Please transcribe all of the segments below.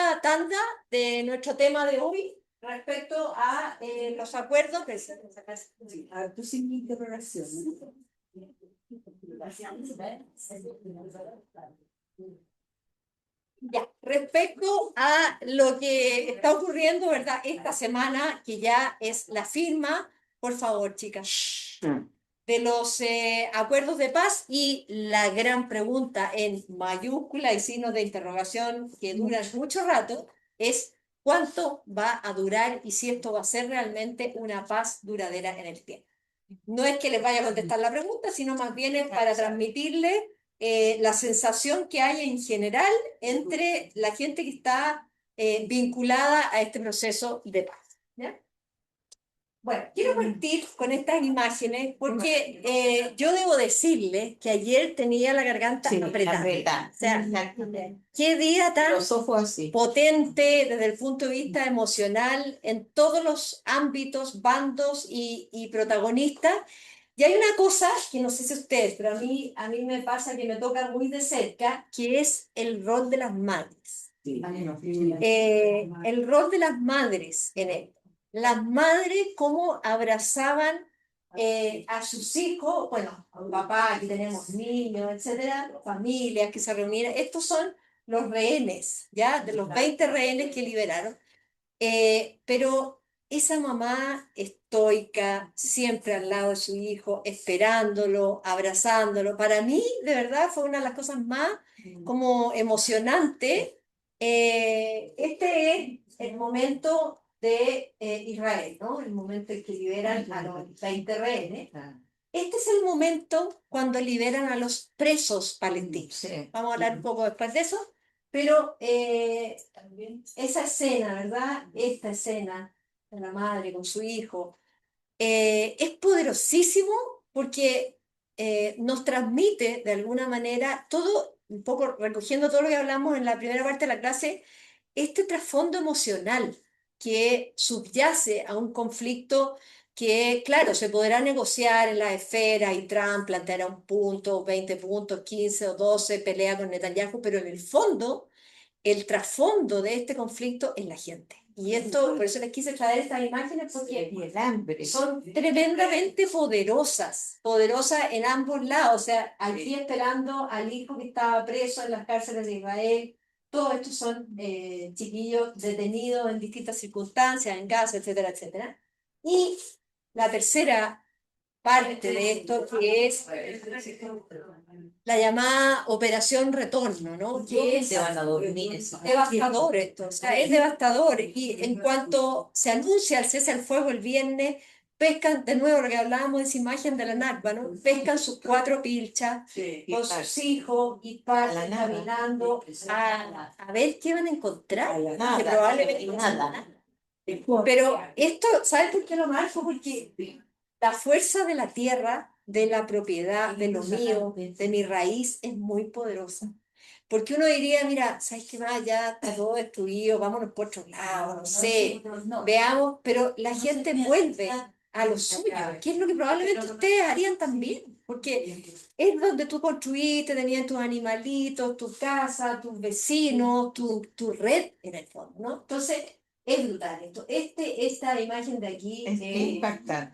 segunda tanda de nuestro tema de hoy respecto a los acuerdos. Tu signo de interrogación. Ya, respecto a lo que está ocurriendo, ¿verdad? Esta semana, que ya es la firma, por favor, chicas, de los acuerdos de paz, y la gran pregunta en mayúscula y signos de interrogación que duran mucho rato es cuánto va a durar y si esto va a ser realmente una paz duradera en el tiempo. No es que les vaya a contestar la pregunta, sino más bien es para transmitirle la sensación que hay en general entre la gente que está vinculada a este proceso de paz, ¿ya? Bueno, quiero partir con estas imágenes porque yo debo decirles que ayer tenía la garganta apretada. O sea, qué día tan Los ojos así. potente desde el punto de vista emocional en todos los ámbitos, bandos y protagonistas. Y hay una cosa que no sé si ustedes, pero a mí me pasa que me toca muy de cerca, que es el rol de las madres. Sí. El rol de las madres en esto. Las madres cómo abrazaban a sus hijos, bueno, a un papá, aquí tenemos niños, etcétera, familias que se reunían. Estos son los rehenes, ¿ya? De los 20 rehenes que liberaron. Pero esa mamá estoica, siempre al lado de su hijo, esperándolo, abrazándolo, para mí, de verdad, fue una de las cosas más como emocionantes. Este es el momento de Israel, ¿no? El momento en que liberan a los 20 rehenes. Este es el momento cuando liberan a los presos palestinos. Sí. Vamos a hablar un poco después de eso, pero esa escena, ¿verdad? Esta escena de la madre con su hijo es poderosísimo porque nos transmite de alguna manera todo, un poco recogiendo todo lo que hablamos en la primera parte de la clase, este trasfondo emocional que subyace a un conflicto que, claro, se podrá negociar en la esfera y Trump planteará un punto, 20 puntos, 15 o 12, pelea con Netanyahu, pero en el fondo, el trasfondo de este conflicto es la gente. Y esto, por eso les quise traer estas imágenes, porque Y el hambre. son tremendamente poderosas, poderosas en ambos lados. O sea, aquí esperando al hijo que estaba preso en las cárceles de Israel. Todos estos son chiquillos detenidos en distintas circunstancias, en Gaza, etcétera, etcétera. Y la tercera parte de esto, que es la llamada Operación Retorno, ¿no? Que es Te van a dormir. devastador esto, o sea, es devastador. Y en cuanto se anuncia el cese al fuego el viernes, pescan, de nuevo lo que hablábamos de esa imagen de la Nakba, ¿no? Pescan sus 4 pilchas con sus hijos y parten caminando a ver qué van a encontrar, Nada, que probablemente nada. pero esto, ¿sabes por qué lo marco? Porque la fuerza de la tierra, de la propiedad, de lo mío, de mi raíz, es muy poderosa. Porque uno diría, mira, ¿sabes qué más? Ya está todo destruido, vámonos por otro lado, no sé, veamos, pero la gente vuelve a lo suyo, que es lo que probablemente ustedes harían también, porque es donde tú construiste, tenías tus animalitos, tu casa, tus vecinos, tu red en el fondo, ¿no? Entonces, es brutal esto. Esta imagen de aquí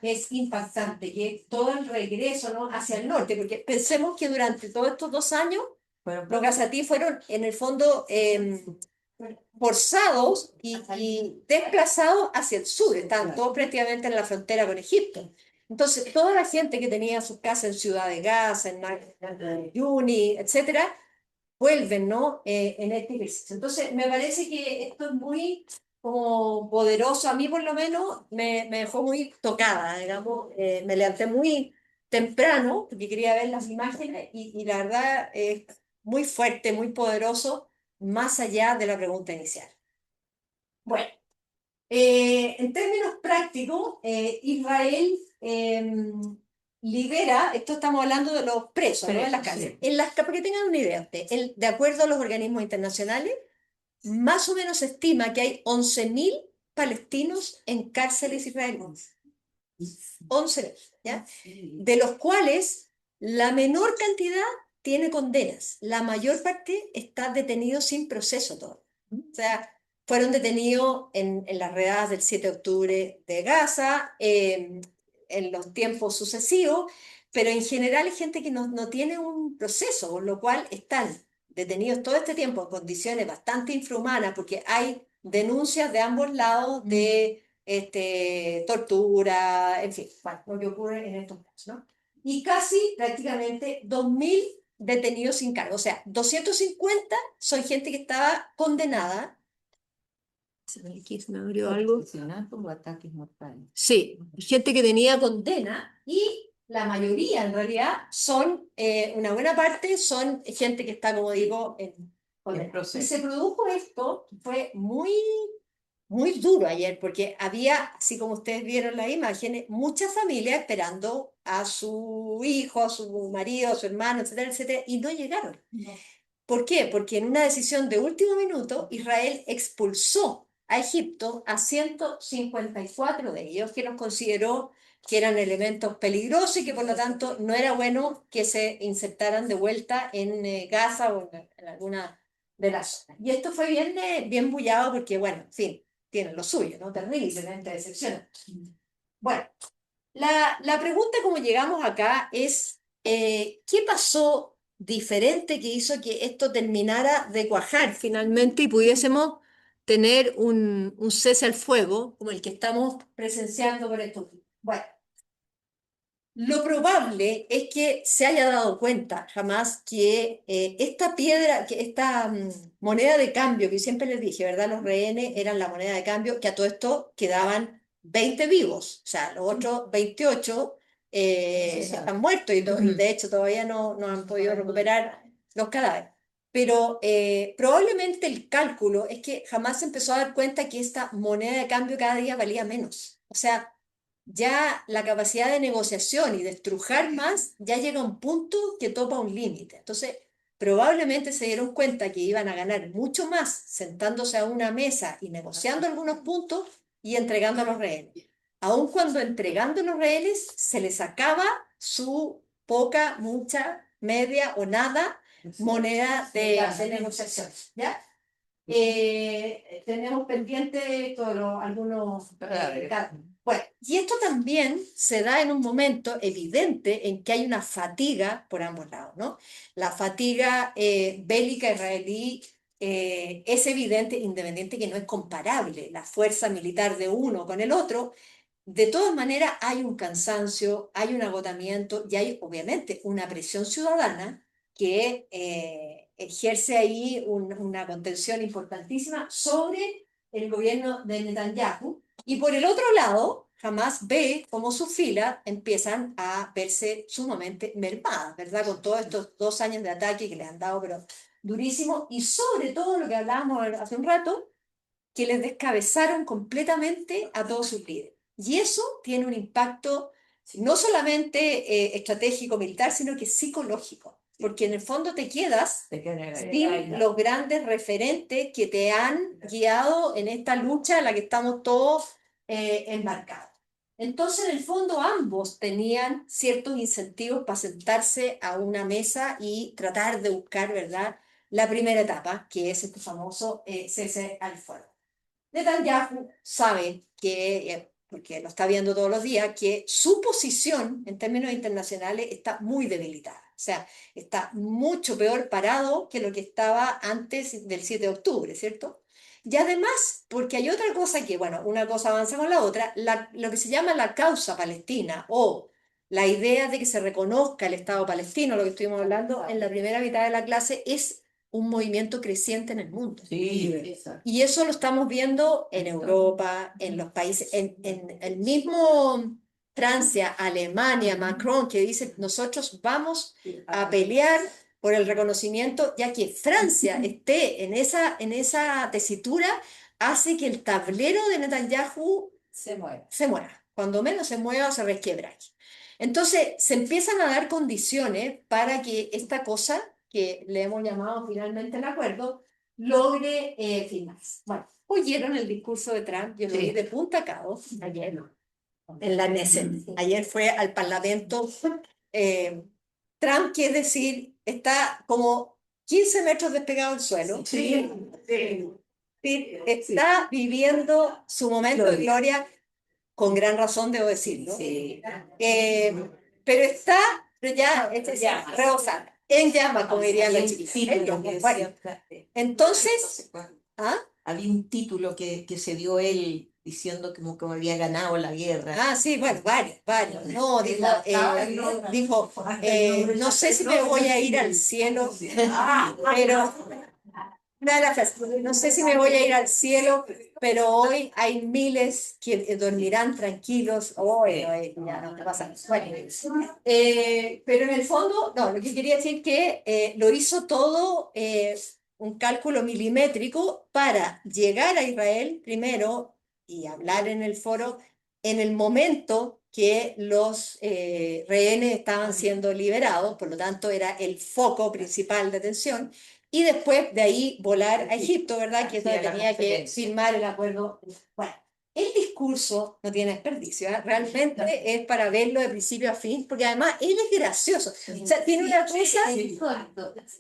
es impactante, que es todo el regreso, ¿no? Hacia el norte, porque pensemos que durante todos estos 2 años los gazatí fueron en el fondo forzados y desplazados hacia el sur, estaban todos prácticamente en la frontera con Egipto. Entonces, toda la gente que tenía sus casas en Ciudad de Gaza, en Yuni, etcétera, vuelven, ¿no? En este ejercicio. Entonces, me parece que esto es muy como poderoso. A mí, por lo menos, me dejó muy tocada, digamos. Me levanté muy temprano porque quería ver las imágenes y la verdad es muy fuerte, muy poderoso, más allá de la pregunta inicial. Bueno, en términos prácticos, Israel libera, esto estamos hablando de los presos, ¿no? En las cárceles. Para que tengan una idea, de acuerdo a los organismos internacionales, más o menos se estima que hay 11.000 palestinos en cárceles israelíes. 11.000, ¿ya? De los cuales la menor cantidad tiene condenas. La mayor parte está detenido sin proceso todo. O sea, fueron detenidos en las redadas del 7 de octubre de Gaza, en los tiempos sucesivos, pero en general hay gente que no tiene un proceso, por lo cual están detenidos todo este tiempo en condiciones bastante infrahumanas, porque hay denuncias de ambos lados de tortura, en fin, bueno, lo que ocurre en estos casos, ¿no? Y casi prácticamente 2.000 detenidos sin cargo, o sea, 250 son gente que estaba condenada. Aquí se me abrió algo. Asesinato o ataques mortales. Sí, gente que tenía condena y la mayoría en realidad son, una buena parte son gente que está, como digo, en condena. Y se produjo esto, que fue muy duro ayer, porque había, así como ustedes vieron las imágenes, muchas familias esperando a su hijo, a su marido, a su hermano, etcétera, etcétera, y no llegaron. No. ¿Por qué? Porque en una decisión de último minuto, Israel expulsó a Egipto a 154 de ellos, que los consideró que eran elementos peligrosos y que por lo tanto no era bueno que se insertaran de vuelta en Gaza o en alguna de las zonas. Y esto fue bien bullado porque, bueno, en fin, tienen lo suyo, ¿no? Terriblemente decepcionante. Bueno, la pregunta como llegamos acá es, ¿qué pasó diferente que hizo que esto terminara de cuajar finalmente y pudiésemos tener un cese al fuego como el que estamos presenciando por estos días? Bueno, lo probable es que se haya dado cuenta jamás que esta piedra, que esta moneda de cambio, que siempre les dije, ¿verdad? Los rehenes eran la moneda de cambio, que a todo esto quedaban 20 vivos, o sea, los otros 28 están muertos y de hecho todavía no han podido recuperar los cadáveres. Pero probablemente el cálculo es que jamás se empezó a dar cuenta que esta moneda de cambio cada día valía menos. O sea, ya la capacidad de negociación y de estrujar más ya llega a un punto que topa un límite. Entonces, probablemente se dieron cuenta que iban a ganar mucho más sentándose a una mesa y negociando algunos puntos y entregando a los rehenes. Aun cuando entregando los rehenes se les acaba su poca, mucha, media o nada moneda de negociación, ¿ya? Tenemos pendiente algunos bueno, y esto también se da en un momento evidente en que hay una fatiga por ambos lados, ¿no? La fatiga bélica israelí es evidente, independiente que no es comparable la fuerza militar de uno con el otro. De todas maneras, hay un cansancio, hay un agotamiento y hay obviamente una presión ciudadana que ejerce ahí una contención importantísima sobre el gobierno de Netanyahu. Y por el otro lado, Hamas ve cómo sus filas empiezan a verse sumamente mermadas, ¿verdad? Con todos estos 2 años de ataque que les han dado, pero durísimo. Y sobre todo lo que hablábamos hace un rato, que les descabezaron completamente a todos sus líderes. Y eso tiene un impacto no solamente estratégico militar, sino que psicológico, porque en el fondo te quedas sin los grandes referentes que te han guiado en esta lucha en la que estamos todos embarcados. Entonces, en el fondo, ambos tenían ciertos incentivos para sentarse a una mesa y tratar de buscar, ¿verdad?, la primera etapa, que es este famoso cese al fuego. Netanyahu sabe que, porque lo está viendo todos los días, que su posición en términos internacionales está muy debilitada. O sea, está mucho peor parado que lo que estaba antes del 7 de octubre, ¿cierto? Y además, porque hay otra cosa que, bueno, una cosa avanza con la otra, lo que se llama la causa palestina o la idea de que se reconozca el Estado palestino, lo que estuvimos hablando en la primera mitad de la clase, es un movimiento creciente en el mundo. Sí, y eso lo estamos viendo en Europa, en los países, en el mismo Francia, Alemania, Macron, que dice, nosotros vamos a pelear por el reconocimiento, ya que Francia esté en esa tesitura, hace que el tablero de Netanyahu se mueva. Cuando menos se mueva o se resquiebra. Entonces, se empiezan a dar condiciones para que esta cosa, que le hemos llamado finalmente el acuerdo, logre firmarse. Bueno, oyeron el discurso de Trump, yo lo vi de punta a cabo ayer en la Knesset. Ayer fue al Parlamento. Trump, que es decir, está como 15 metros despegado del suelo. sí, sí. está viviendo su momento de gloria, con gran razón debo decirlo. Sí. Pero está, pero ya, rebosando, en llama, como dirían los chiquillos. Bueno, entonces, ¿ah? Había un título que se dio él diciendo que había ganado la guerra. Ah, sí, bueno, varios. No, dijo, no sé si me voy a ir al cielo, pero una de las frases, no sé si me voy a ir al cielo, pero hoy hay miles que dormirán tranquilos. Hoy ya no te pasa. Bueno, pero en el fondo, no, lo que quería decir que lo hizo todo un cálculo milimétrico para llegar a Israel primero y hablar en el foro en el momento que los rehenes estaban siendo liberados, por lo tanto era el foco principal de atención, y después de ahí volar a Egipto, ¿verdad? Que es donde tenía que firmar el acuerdo. Bueno, el discurso no tiene desperdicio, ¿eh? Realmente es para verlo de principio a fin, porque además él es gracioso. O sea, tiene una cosa,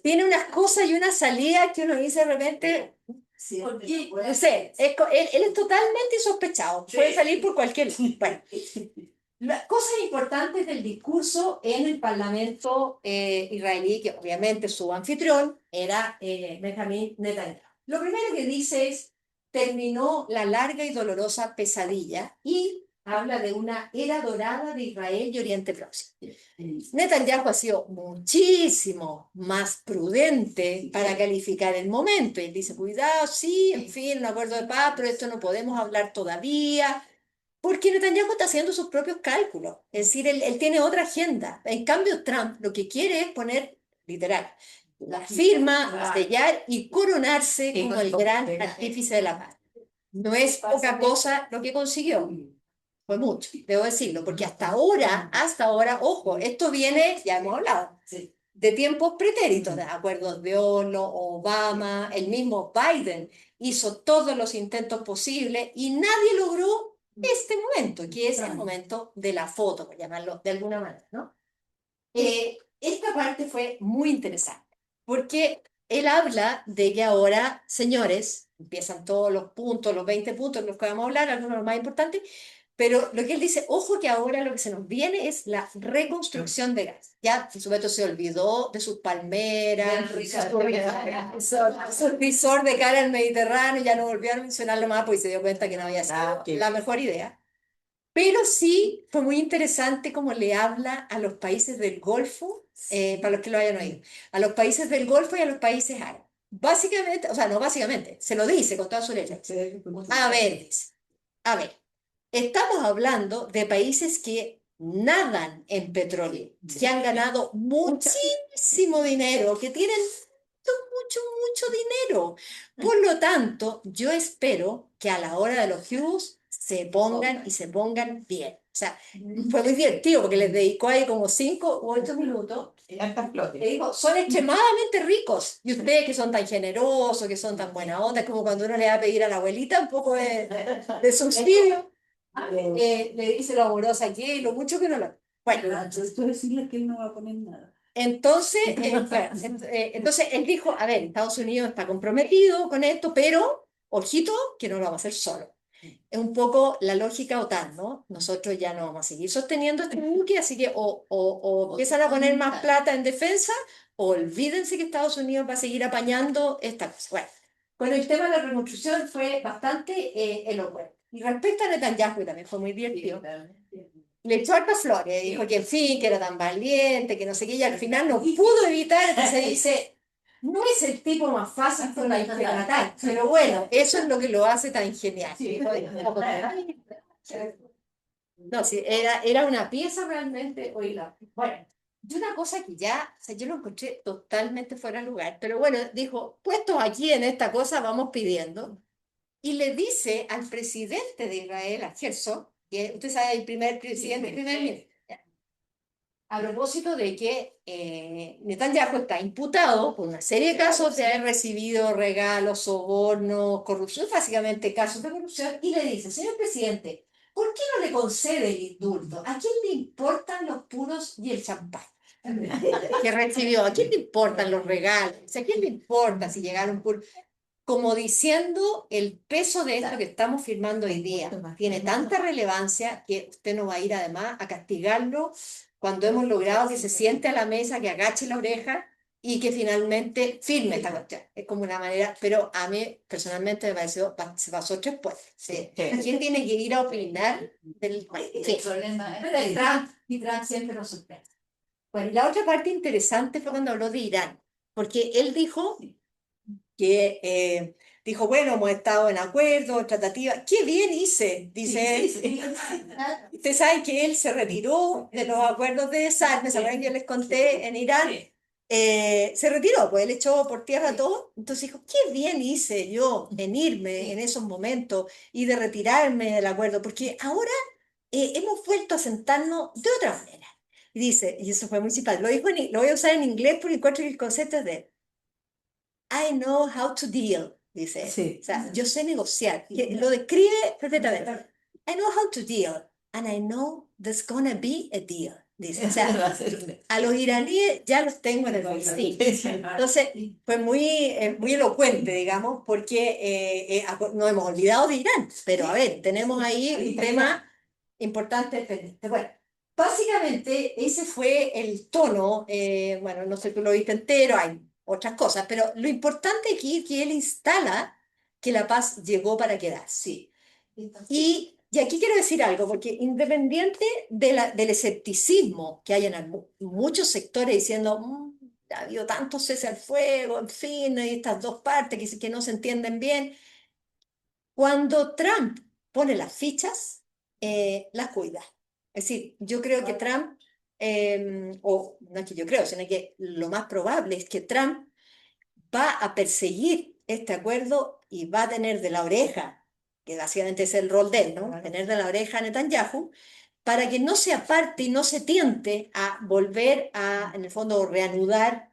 tiene unas cosas y una salida que uno dice de repente, no sé, él es totalmente insospechado, puede salir por cualquier... Bueno, las cosas importantes del discurso en el Parlamento israelí, que obviamente su anfitrión era Benjamin Netanyahu. Lo primero que dice es, terminó la larga y dolorosa pesadilla y habla de una era dorada de Israel y Oriente Próximo. Netanyahu ha sido muchísimo más prudente para calificar el momento. Él dice, cuidado, sí, en fin, un acuerdo de paz, pero esto no podemos hablar todavía. Porque Netanyahu está haciendo sus propios cálculos, es decir, él tiene otra agenda. En cambio, Trump lo que quiere es poner, literal, la firma, sellar y coronarse como el gran artífice de la paz. No es poca cosa lo que consiguió, fue mucho, debo decirlo, porque hasta ahora, ojo, esto viene, ya hemos hablado, de tiempos pretéritos, de acuerdos de Oslo, Obama, el mismo Biden hizo todos los intentos posibles y nadie logró este momento, que es el momento de la foto, por llamarlo de alguna manera, ¿no? Esta parte fue muy interesante, porque él habla de que ahora, señores, empiezan todos los puntos, los 20 puntos de los que vamos a hablar, algunos de los más importantes, pero lo que él dice, ojo que ahora lo que se nos viene es la reconstrucción de Gaza. Ya, por supuesto, se olvidó de sus palmeras, su resort de cara al Mediterráneo, ya no volvió a mencionarlo más porque se dio cuenta que no había sido la mejor idea. Pero sí fue muy interesante cómo le habla a los países del Golfo, para los que lo hayan oído, a los países del Golfo y a los países árabes. Básicamente, o sea, no básicamente, se lo dice con toda su letra. A ver, dice, a ver, estamos hablando de países que nadan en petróleo, que han ganado muchísimo dinero, que tienen mucho dinero. Por lo tanto, yo espero que a la hora de los Hughes se pongan bien. O sea, fue muy divertido porque les dedicó ahí como 5 u 8 minutos. Le dijo, son extremadamente ricos. Y ustedes que son tan generosos, que son tan buena onda, es como cuando uno le va a pedir a la abuelita un poco de subsidio. Le dice lo amorosa que es, lo mucho que no lo... Bueno, Esto decirle que él no va a poner nada. entonces, entonces él dijo, a ver, Estados Unidos está comprometido con esto, pero, ojito, que no lo vamos a hacer solo. Es un poco la lógica OTAN, ¿no? Nosotros ya no vamos a seguir sosteniendo este buque, así que o empiezan a poner más plata en defensa, o olvídense que Estados Unidos va a seguir apañando esta cosa. Bueno, el tema de la reconstrucción fue bastante elocuente. Y respecto a Netanyahu, también fue muy divertido. Le echó hartas flores, dijo que en fin, que era tan valiente, que no sé qué, y al final no pudo evitar, entonces dice, no es el tipo más fácil con la implementar, pero bueno, eso es lo que lo hace tan genial. No, sí, era una pieza realmente, oiga, bueno, y una cosa que ya, o sea, yo lo encontré totalmente fuera de lugar, pero bueno, dijo, puestos aquí en esta cosa, vamos pidiendo, y le dice al presidente de Israel, a Herzog, que usted sabe, el primer presidente, el primer ministro, a propósito de que Netanyahu está imputado por una serie de casos de haber recibido regalos, sobornos, corrupción, básicamente casos de corrupción, y le dice, señor presidente, ¿por qué no le concede el indulto? ¿A quién le importan los puros y el champán que recibió? ¿A quién le importan los regalos? ¿A quién le importa si llegaron puros? como diciendo el peso de esto que estamos firmando hoy día tiene tanta relevancia que usted no va a ir además a castigarlo cuando hemos logrado que se siente a la mesa, que agache la oreja y que finalmente firme esta cuestión. Es como una manera, pero a mí personalmente me pareció, se pasó tres puestos. Sí. ¿Quién tiene que ir a opinar del sí. problema de Trump? Y Trump siempre nos sorprende. Bueno, y la otra parte interesante fue cuando habló de Irán, porque él dijo que dijo, bueno, hemos estado en acuerdo, en tratativa. ¡Qué bien hice! Dice él. Ustedes saben que él se retiró de los acuerdos de desarme, ¿saben que yo les conté en Irán? Se retiró, pues él echó por tierra todo. Entonces dijo, qué bien hice yo en irme en esos momentos y de retirarme del acuerdo, porque ahora hemos vuelto a sentarnos de otra manera. Y dice, y eso fue muy simpático, lo voy a usar en inglés porque encuentro que el concepto es de I know how to deal, dice. Sí. O sea, yo sé negociar. Lo describe perfectamente. I know how to deal, and I know there's gonna be a deal, dice. O sea, a los iraníes ya los tengo en el bolsillo. Entonces, fue muy elocuente, digamos, porque nos hemos olvidado de Irán. Pero a ver, tenemos ahí un tema importante pendiente. Bueno, básicamente ese fue el tono. Bueno, no sé, tú lo viste entero, hay otras cosas, pero lo importante aquí es que él instala que la paz llegó para quedarse. Sí. Y aquí quiero decir algo, porque independiente del escepticismo que hay en muchos sectores diciendo, ha habido tanto cese al fuego, en fin, y estas dos partes que no se entienden bien, cuando Trump pone las fichas, las cuida. Es decir, yo creo que Trump, o no es que yo creo, sino que lo más probable es que Trump va a perseguir este acuerdo y va a tener de la oreja, que básicamente es el rol de él, ¿no? Tener de la oreja a Netanyahu, para que no se aparte y no se tiente a volver a, en el fondo, reanudar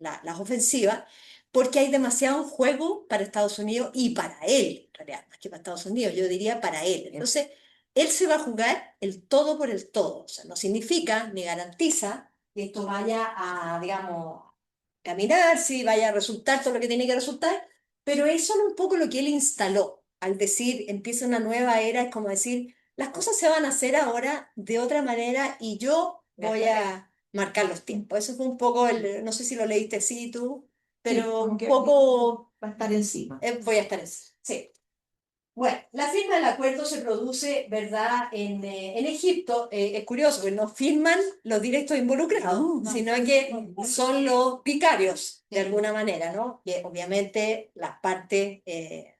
las ofensivas, porque hay demasiado juego para Estados Unidos y para él, en realidad, más que para Estados Unidos, yo diría para él. Entonces, él se va a jugar el todo por el todo. O sea, no significa ni garantiza que esto vaya a, digamos, caminar, si vaya a resultar todo lo que tiene que resultar, pero es solo un poco lo que él instaló. Al decir, empieza una nueva era, es como decir, las cosas se van a hacer ahora de otra manera y yo voy a marcar los tiempos. Eso fue un poco, no sé si lo leíste así tú, pero un poco... Va a estar encima. voy a estar encima, sí. Bueno, la firma del acuerdo se produce, ¿verdad?, en Egipto. Es curioso que no firman los directos involucrados, sino que son los vicarios, de alguna manera, ¿no? Que obviamente las partes,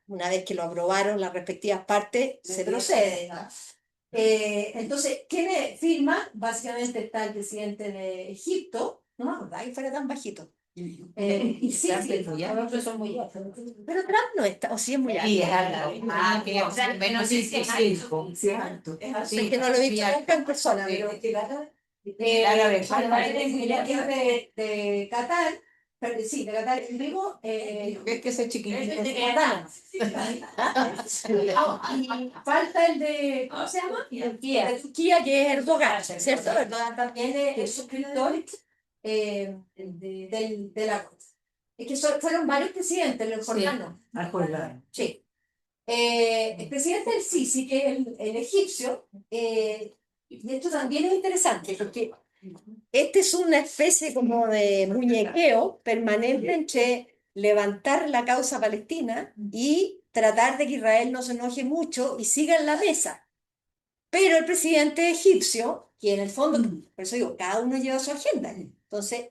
una vez que lo aprobaron las respectivas partes, se procede, ¿no? Entonces, ¿quién firma? Básicamente está el presidente de Egipto, no me acordaba que fuera tan bajito. Y sí, otros son muy altos. Pero Trump no está, o sí es muy alto. Sí, es alto. o sea, menos sí, sí, sí, sí, es alto. Es que no lo he visto nunca en persona, pero de Qatar, pero sí, de Qatar, digo, Es que ese chiquitito. de Qatar. Y falta el de, ¿cómo se llama? De Turquía, que es Erdogan, ¿cierto? Erdogan también es suscriptor de la cosa. Es que fueron varios presidentes, los jordanos. Sí. El presidente del Sisi, que es el egipcio, y esto también es interesante, porque este es una especie como de muñequeo permanente entre levantar la causa palestina y tratar de que Israel no se enoje mucho y siga en la mesa. Pero el presidente egipcio, que en el fondo, por eso digo, cada uno lleva su agenda. Entonces,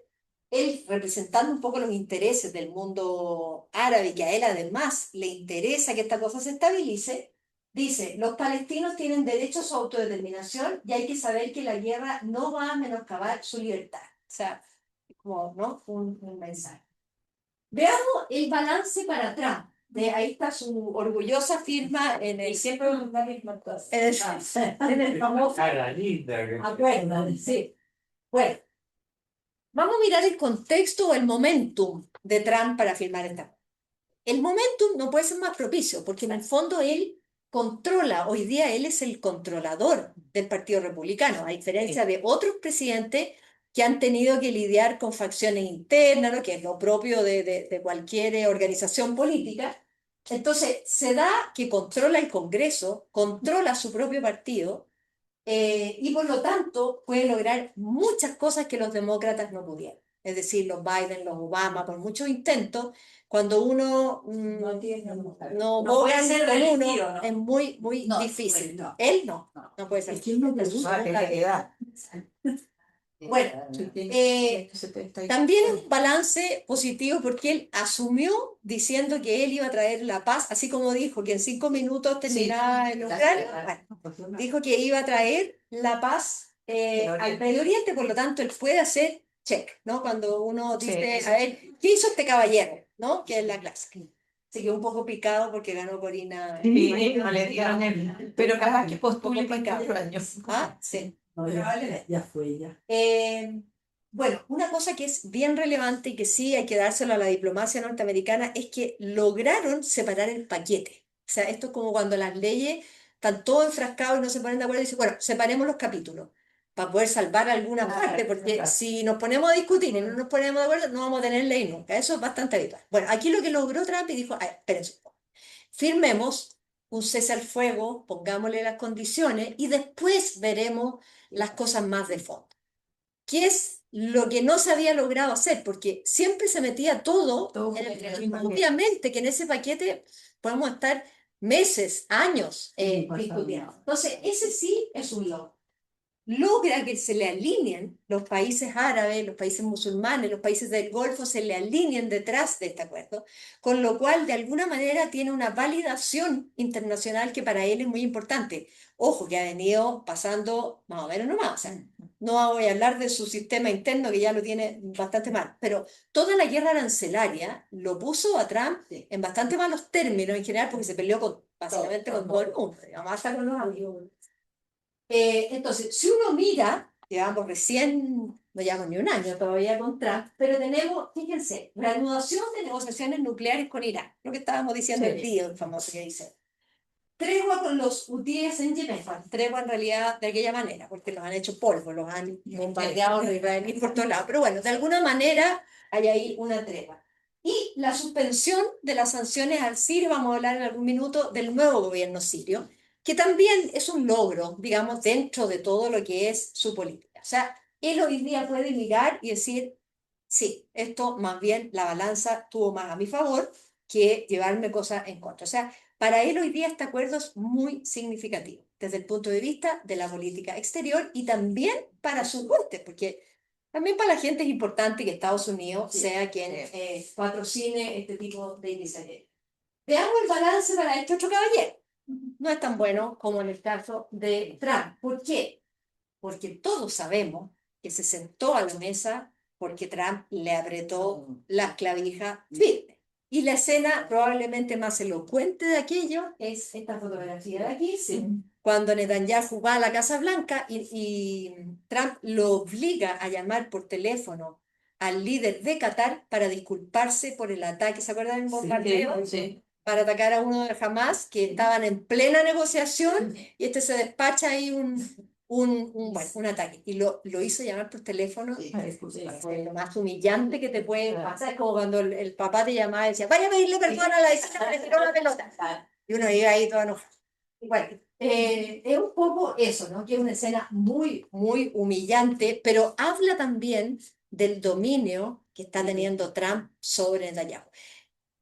él representando un poco los intereses del mundo árabe, que a él además le interesa que esta cosa se estabilice, dice, los palestinos tienen derecho a su autodeterminación y hay que saber que la guerra no va a menoscabar su libertad. O sea, como, ¿no? Un mensaje. Veamos el balance para Trump. Ahí está su orgullosa firma en el... siempre en el famoso acuerdo. Sí. Bueno, vamos a mirar el contexto o el momentum de Trump para firmar esta. El momentum no puede ser más propicio, porque en el fondo él controla, hoy día él es el controlador del Partido Republicano, a diferencia de otros presidentes que han tenido que lidiar con facciones internas, ¿no? Que es lo propio de cualquier organización política. Entonces, se da que controla el Congreso, controla su propio partido, y por lo tanto puede lograr muchas cosas que los demócratas no pudieron. Es decir, los Biden, los Obama, por muchos intentos, cuando uno no puede votan ser con uno, reelegido, ¿no? es muy, muy No, difícil. no. Él no puede ser. Es que él no le gusta. Es la edad. Bueno, también es un balance positivo porque él asumió diciendo que él iba a traer la paz, así como dijo que en 5 minutos terminaba en Ucrania. Bueno, dijo que iba a traer la paz al Medio Oriente, por lo tanto él puede hacer check, ¿no? Cuando uno dice, a ver, ¿qué hizo este caballero? ¿No? Que es la clase. Se quedó un poco picado porque ganó Corina. Sí, no le dieron el... Pero capaz que postule para 4 años. Ah, sí. No, ya fue, ya. Bueno, una cosa que es bien relevante y que sí hay que dárselo a la diplomacia norteamericana es que lograron separar el paquete. O sea, esto es como cuando las leyes están todos enfrascados y no se ponen de acuerdo y dicen, bueno, separemos los capítulos para poder salvar alguna parte, porque si nos ponemos a discutir y no nos ponemos de acuerdo, no vamos a tener ley nunca. Eso es bastante habitual. Bueno, aquí lo que logró Trump y dijo, a ver, espérense un poco. Firmemos un cese al fuego, pongámosle las condiciones y después veremos las cosas más de fondo. ¿Qué es lo que no se había logrado hacer? Porque siempre se metía todo en el paquete. Obviamente que en ese paquete podemos estar meses, años discutiendo. Entonces, ese sí es un logro. Logra que se le alineen los países árabes, los países musulmanes, los países del Golfo, se le alineen detrás de este acuerdo, con lo cual de alguna manera tiene una validación internacional que para él es muy importante. Ojo, que ha venido pasando más o menos nomás, o sea, no voy a hablar de su sistema interno que ya lo tiene bastante mal, pero toda la guerra arancelaria lo puso a Trump en bastante malos términos en general porque se peleó básicamente con todo el mundo, digamos, hasta con los amigos. Entonces, si uno mira, llevamos recién, no llevamos ni un año todavía con Trump, pero tenemos, fíjense, reanudación de negociaciones nucleares con Irán, lo que estábamos diciendo el día, el famoso que dice. Tregua con los hutíes en Yemen, bueno, tregua en realidad de aquella manera, porque los han hecho polvo, los han bombardeado los israelíes por todos lados, pero bueno, de alguna manera hay ahí una tregua. Y la suspensión de las sanciones al Sirio, vamos a hablar en algún minuto del nuevo gobierno sirio, que también es un logro, digamos, dentro de todo lo que es su política. O sea, él hoy día puede mirar y decir, sí, esto más bien la balanza tuvo más a mi favor que llevarme cosas en contra. O sea, para él hoy día este acuerdo es muy significativo desde el punto de vista de la política exterior y también para sus huestes, porque también para la gente es importante que Estados Unidos sea quien patrocine este tipo de iniciativas. Veamos el balance para este otro caballero. No es tan bueno como en el caso de Trump. ¿Por qué? Porque todos sabemos que se sentó a la mesa porque Trump le apretó las clavijas firme. Y la escena probablemente más elocuente de aquello es esta fotografía de aquí, cuando Netanyahu va a la Casa Blanca y Trump lo obliga a llamar por teléfono al líder de Qatar para disculparse por el ataque, ¿se acuerdan del bombardeo? Sí. Para atacar a uno de Hamas, que estaban en plena negociación, y este se despacha ahí un ataque. Y lo hizo llamar por teléfono. Fue lo más humillante que te puede pasar. Es como cuando el papá te llamaba y decía, vaya a pedirle perdón a la vecina que le tiró la pelota. Y uno iba ahí todo enojado. Bueno, es un poco eso, ¿no? Que es una escena muy, muy humillante, pero habla también del dominio que está teniendo Trump sobre Netanyahu.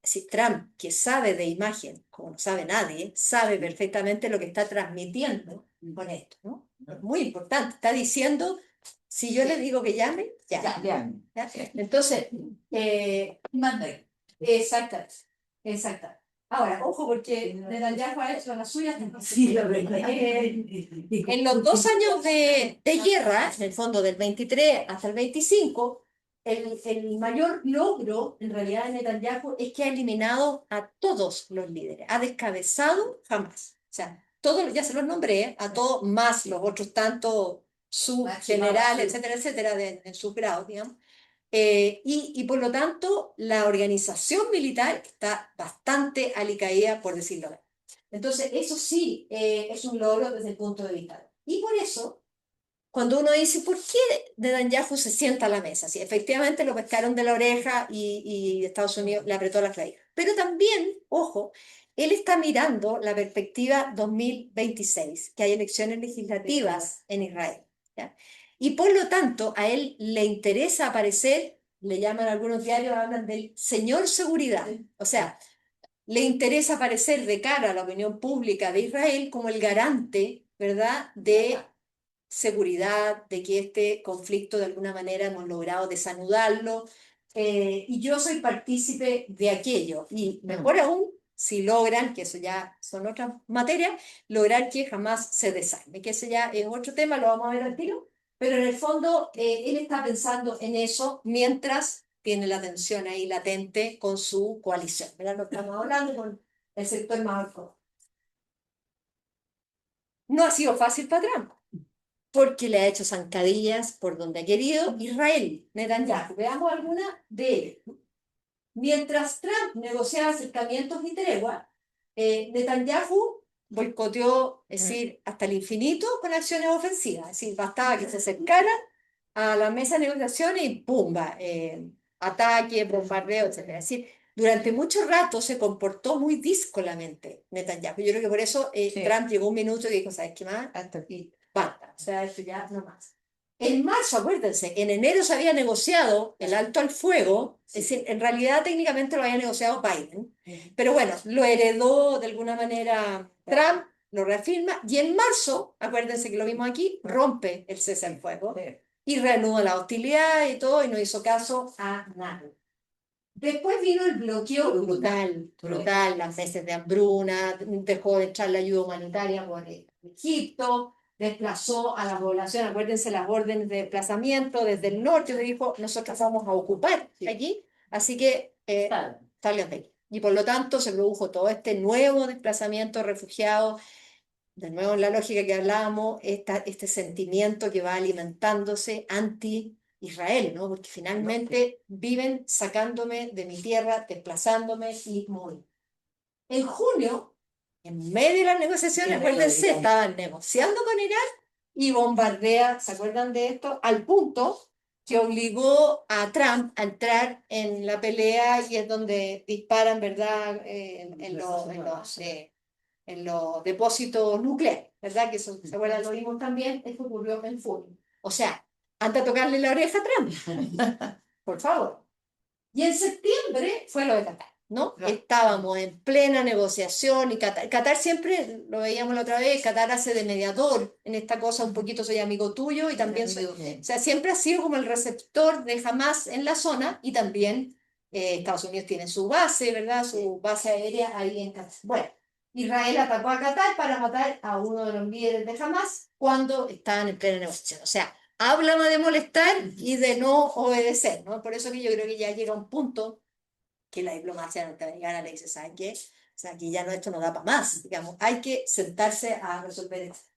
Si Trump, que sabe de imagen, como no sabe nadie, sabe perfectamente lo que está transmitiendo con esto, ¿no? Es muy importante. Está diciendo, si yo le digo que llame, ya. ¿Ya? Entonces, Mande. exactamente, exactamente. Ahora, ojo, porque Netanyahu ha hecho las suyas. Sí, la verdad. En los 2 años de guerra, en el fondo del 23 hasta el 25, el mayor logro en realidad de Netanyahu es que ha eliminado a todos los líderes, ha descabezado jamás. O sea, todos, ya se los nombré, a todos más los otros tantos subgenerales, etcétera, etcétera, en sus grados, digamos. Y por lo tanto, la organización militar está bastante alicaída, por decirlo así. Entonces, eso sí es un logro desde el punto de vista. Y por eso, cuando uno dice, ¿por qué Netanyahu se sienta a la mesa? Sí, efectivamente lo pescaron de la oreja y Estados Unidos le apretó la clavija. Pero también, ojo, él está mirando la perspectiva 2026, que hay elecciones legislativas en Israel, ¿ya? Y por lo tanto, a él le interesa aparecer, le llaman algunos diarios, hablan del señor seguridad. O sea, le interesa aparecer de cara a la opinión pública de Israel como el garante, ¿verdad?, de seguridad, de que este conflicto de alguna manera hemos logrado desanudarlo, y yo soy partícipe de aquello, y mejor aún, si logran, que eso ya son otras materias, lograr que jamás se desarme, que ese ya es otro tema, lo vamos a ver al tiro, pero en el fondo él está pensando en eso mientras tiene la tensión ahí latente con su coalición, ¿verdad? Lo estamos hablando con el sector más alto. No ha sido fácil para Trump, porque le ha hecho zancadillas por donde ha querido Israel, Netanyahu. Veamos alguna de ellas. Mientras Trump negociaba acercamientos y tregua, Netanyahu boicoteó, es decir, hasta el infinito con acciones ofensivas. Es decir, bastaba que se acercaran a la mesa de negociaciones y ¡pumba! Ataque, bombardeo, etc. Es decir, durante mucho rato se comportó muy díscolamente Netanyahu. Yo creo que por eso Trump llegó un minuto y dijo, ¿sabes qué más? Hasta aquí. Basta, o sea, esto ya no más. En marzo, acuérdense, en enero se había negociado el alto al fuego, es decir, en realidad técnicamente lo había negociado Biden, pero bueno, lo heredó de alguna manera Trump, lo reafirma, y en marzo, acuérdense que lo vimos aquí, rompe el cese al fuego y reanuda la hostilidad y todo, y no hizo caso a nada. Después vino el bloqueo brutal, las meses de hambruna, dejó de echar la ayuda humanitaria por Egipto, desplazó a la población, acuérdense las órdenes de desplazamiento desde el norte, le dijo, nosotros vamos a ocupar allí, así que salgan de aquí. Y por lo tanto se produjo todo este nuevo desplazamiento de refugiados, de nuevo en la lógica que hablábamos, este sentimiento que va alimentándose anti-Israel, ¿no? Porque finalmente viven sacándome de mi tierra, desplazándome y muriendo. En junio, en medio de las negociaciones, acuérdense, estaban negociando con Irán y bombardea, ¿se acuerdan de esto? Al punto que obligó a Trump a entrar en la pelea y es donde disparan, ¿verdad?, en los depósitos nucleares, ¿verdad? Que eso, ¿se acuerdan? Lo vimos también, esto ocurrió en junio. O sea, anda a tocarle la oreja a Trump, por favor. Y en septiembre fue lo de Qatar, ¿no? Estábamos en plena negociación y Qatar siempre, lo veíamos la otra vez, Qatar hace de mediador en esta cosa, un poquito soy amigo tuyo y también soy, o sea, siempre ha sido como el receptor de Hamas en la zona y también Estados Unidos tiene su base, ¿verdad? Su base aérea ahí en Qatar. Bueno, Israel atacó a Qatar para matar a uno de los líderes de Hamas cuando estaban en plena negociación. O sea, háblame de molestar y de no obedecer, ¿no? Por eso que yo creo que ya llega un punto que la diplomacia norteamericana le dice, ¿saben qué? O sea, que ya no, esto no da para más, digamos, hay que sentarse a resolver esto.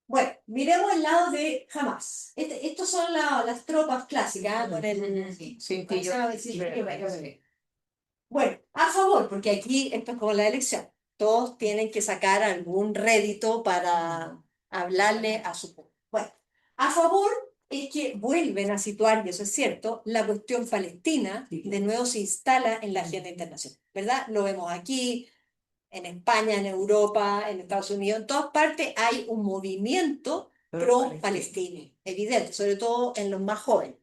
Bueno, miremos el lado de Hamas. Estos son las tropas clásicas, con el... Bueno, a favor, porque aquí esto es como la elección. Todos tienen que sacar algún rédito para hablarle a su pueblo. Bueno, a favor es que vuelven a situar, y eso es cierto, la cuestión palestina de nuevo se instala en la agenda internacional, ¿verdad? Lo vemos aquí, en España, en Europa, en Estados Unidos, en todas partes hay un movimiento pro-palestino, evidente, sobre todo en los más jóvenes.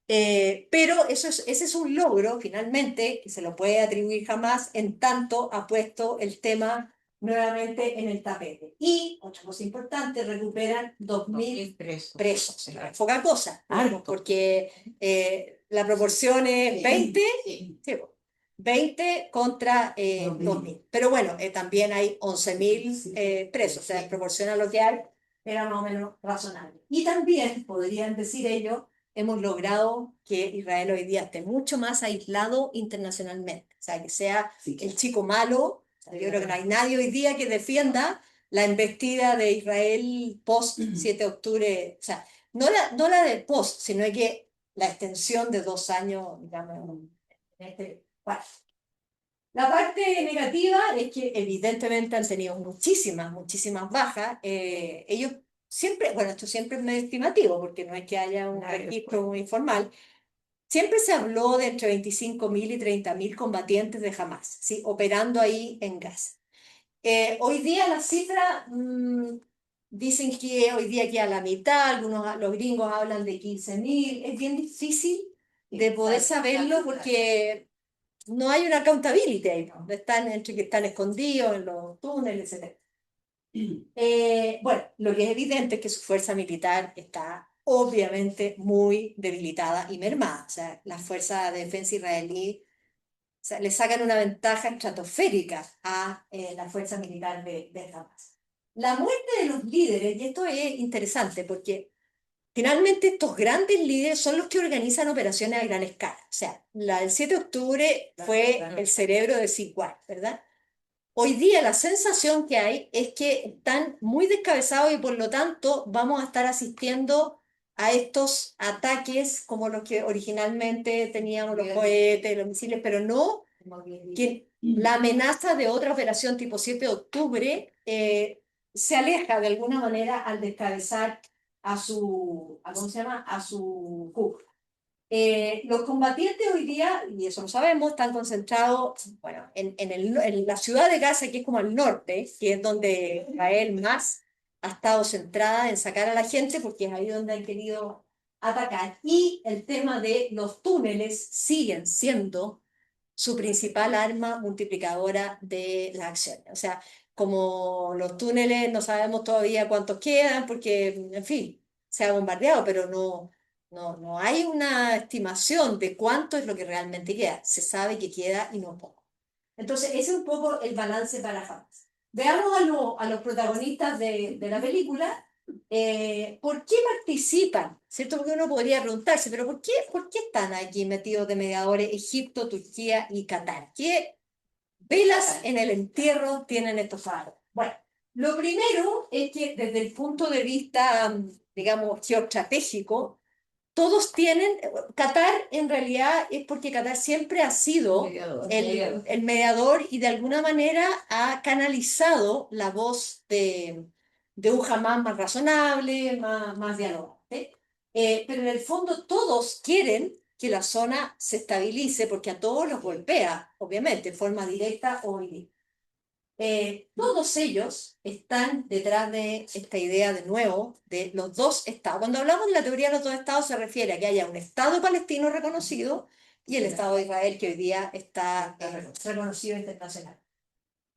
Pero ese es un logro, finalmente, que se lo puede atribuir jamás, en tanto ha puesto el tema nuevamente en el tapete. Y, otra cosa importante, recuperan 2.000 presos. Poca cosa, porque la proporción es 20, sí, 20 contra 2.000. Pero bueno, también hay 11.000 presos, o sea, en proporción a lo que hay, era más o menos razonable. Y también podrían decir ellos, hemos logrado que Israel hoy día esté mucho más aislado internacionalmente. O sea, que sea el chico malo. O sea, yo creo que no hay nadie hoy día que defienda la embestida de Israel post 7 de octubre. O sea, no la de post, sino que la extensión de 2 años, digamos, bueno. La parte negativa es que evidentemente han tenido muchísimas bajas. Ellos siempre, bueno, esto siempre es medio estimativo, porque no es que haya un registro informal, siempre se habló de entre 25.000 y 30.000 combatientes de Hamas, ¿sí? Operando ahí en Gaza. Hoy día la cifra, dicen que hoy día queda la mitad, los gringos hablan de 15.000, es bien difícil de poder saberlo porque no hay una accountability ahí, ¿no? Están entre que están escondidos en los túneles, etc. Bueno, lo que es evidente es que su fuerza militar está obviamente muy debilitada y mermada. O sea, las fuerzas de defensa israelí, o sea, le sacan una ventaja estratosférica a la fuerza militar de Hamas. La muerte de los líderes, y esto es interesante porque finalmente estos grandes líderes son los que organizan operaciones a gran escala. O sea, la del 7 de octubre fue el cerebro de Sinwar, ¿verdad? Hoy día la sensación que hay es que están muy descabezados y por lo tanto vamos a estar asistiendo a estos ataques como los que originalmente teníamos los cohetes, los misiles, pero no que la amenaza de otra operación tipo 7 de octubre se aleja de alguna manera al descabezar ¿cómo se llama? A su cúpula. Los combatientes hoy día, y eso lo sabemos, están concentrados, bueno, en la ciudad de Gaza, que es como al norte, que es donde Israel más ha estado centrada en sacar a la gente, porque es ahí donde han querido atacar. Y el tema de los túneles siguen siendo su principal arma multiplicadora de las acciones. O sea, como los túneles no sabemos todavía cuántos quedan, porque, en fin, se ha bombardeado, pero no hay una estimación de cuánto es lo que realmente queda. Se sabe que queda y no poco. Entonces, ese es un poco el balance para Hamas. Veamos a los protagonistas de la película. ¿Por qué participan? ¿Cierto? Porque uno podría preguntarse, pero por qué están aquí metidos de mediadores Egipto, Turquía y Qatar? ¿Qué velas en el entierro tienen estos faros? Bueno, lo primero es que desde el punto de vista, digamos, geoestratégico, todos tienen, Qatar en realidad es porque Qatar siempre ha sido el mediador y de alguna manera ha canalizado la voz de un Hamás más razonable, más dialogante. Pero en el fondo todos quieren que la zona se estabilice porque a todos los golpea, obviamente, en forma directa o indirecta. Todos ellos están detrás de esta idea de nuevo de los dos estados. Cuando hablamos de la teoría de los dos estados se refiere a que haya un Estado palestino reconocido y el Estado de Israel que hoy día está reconocido internacional.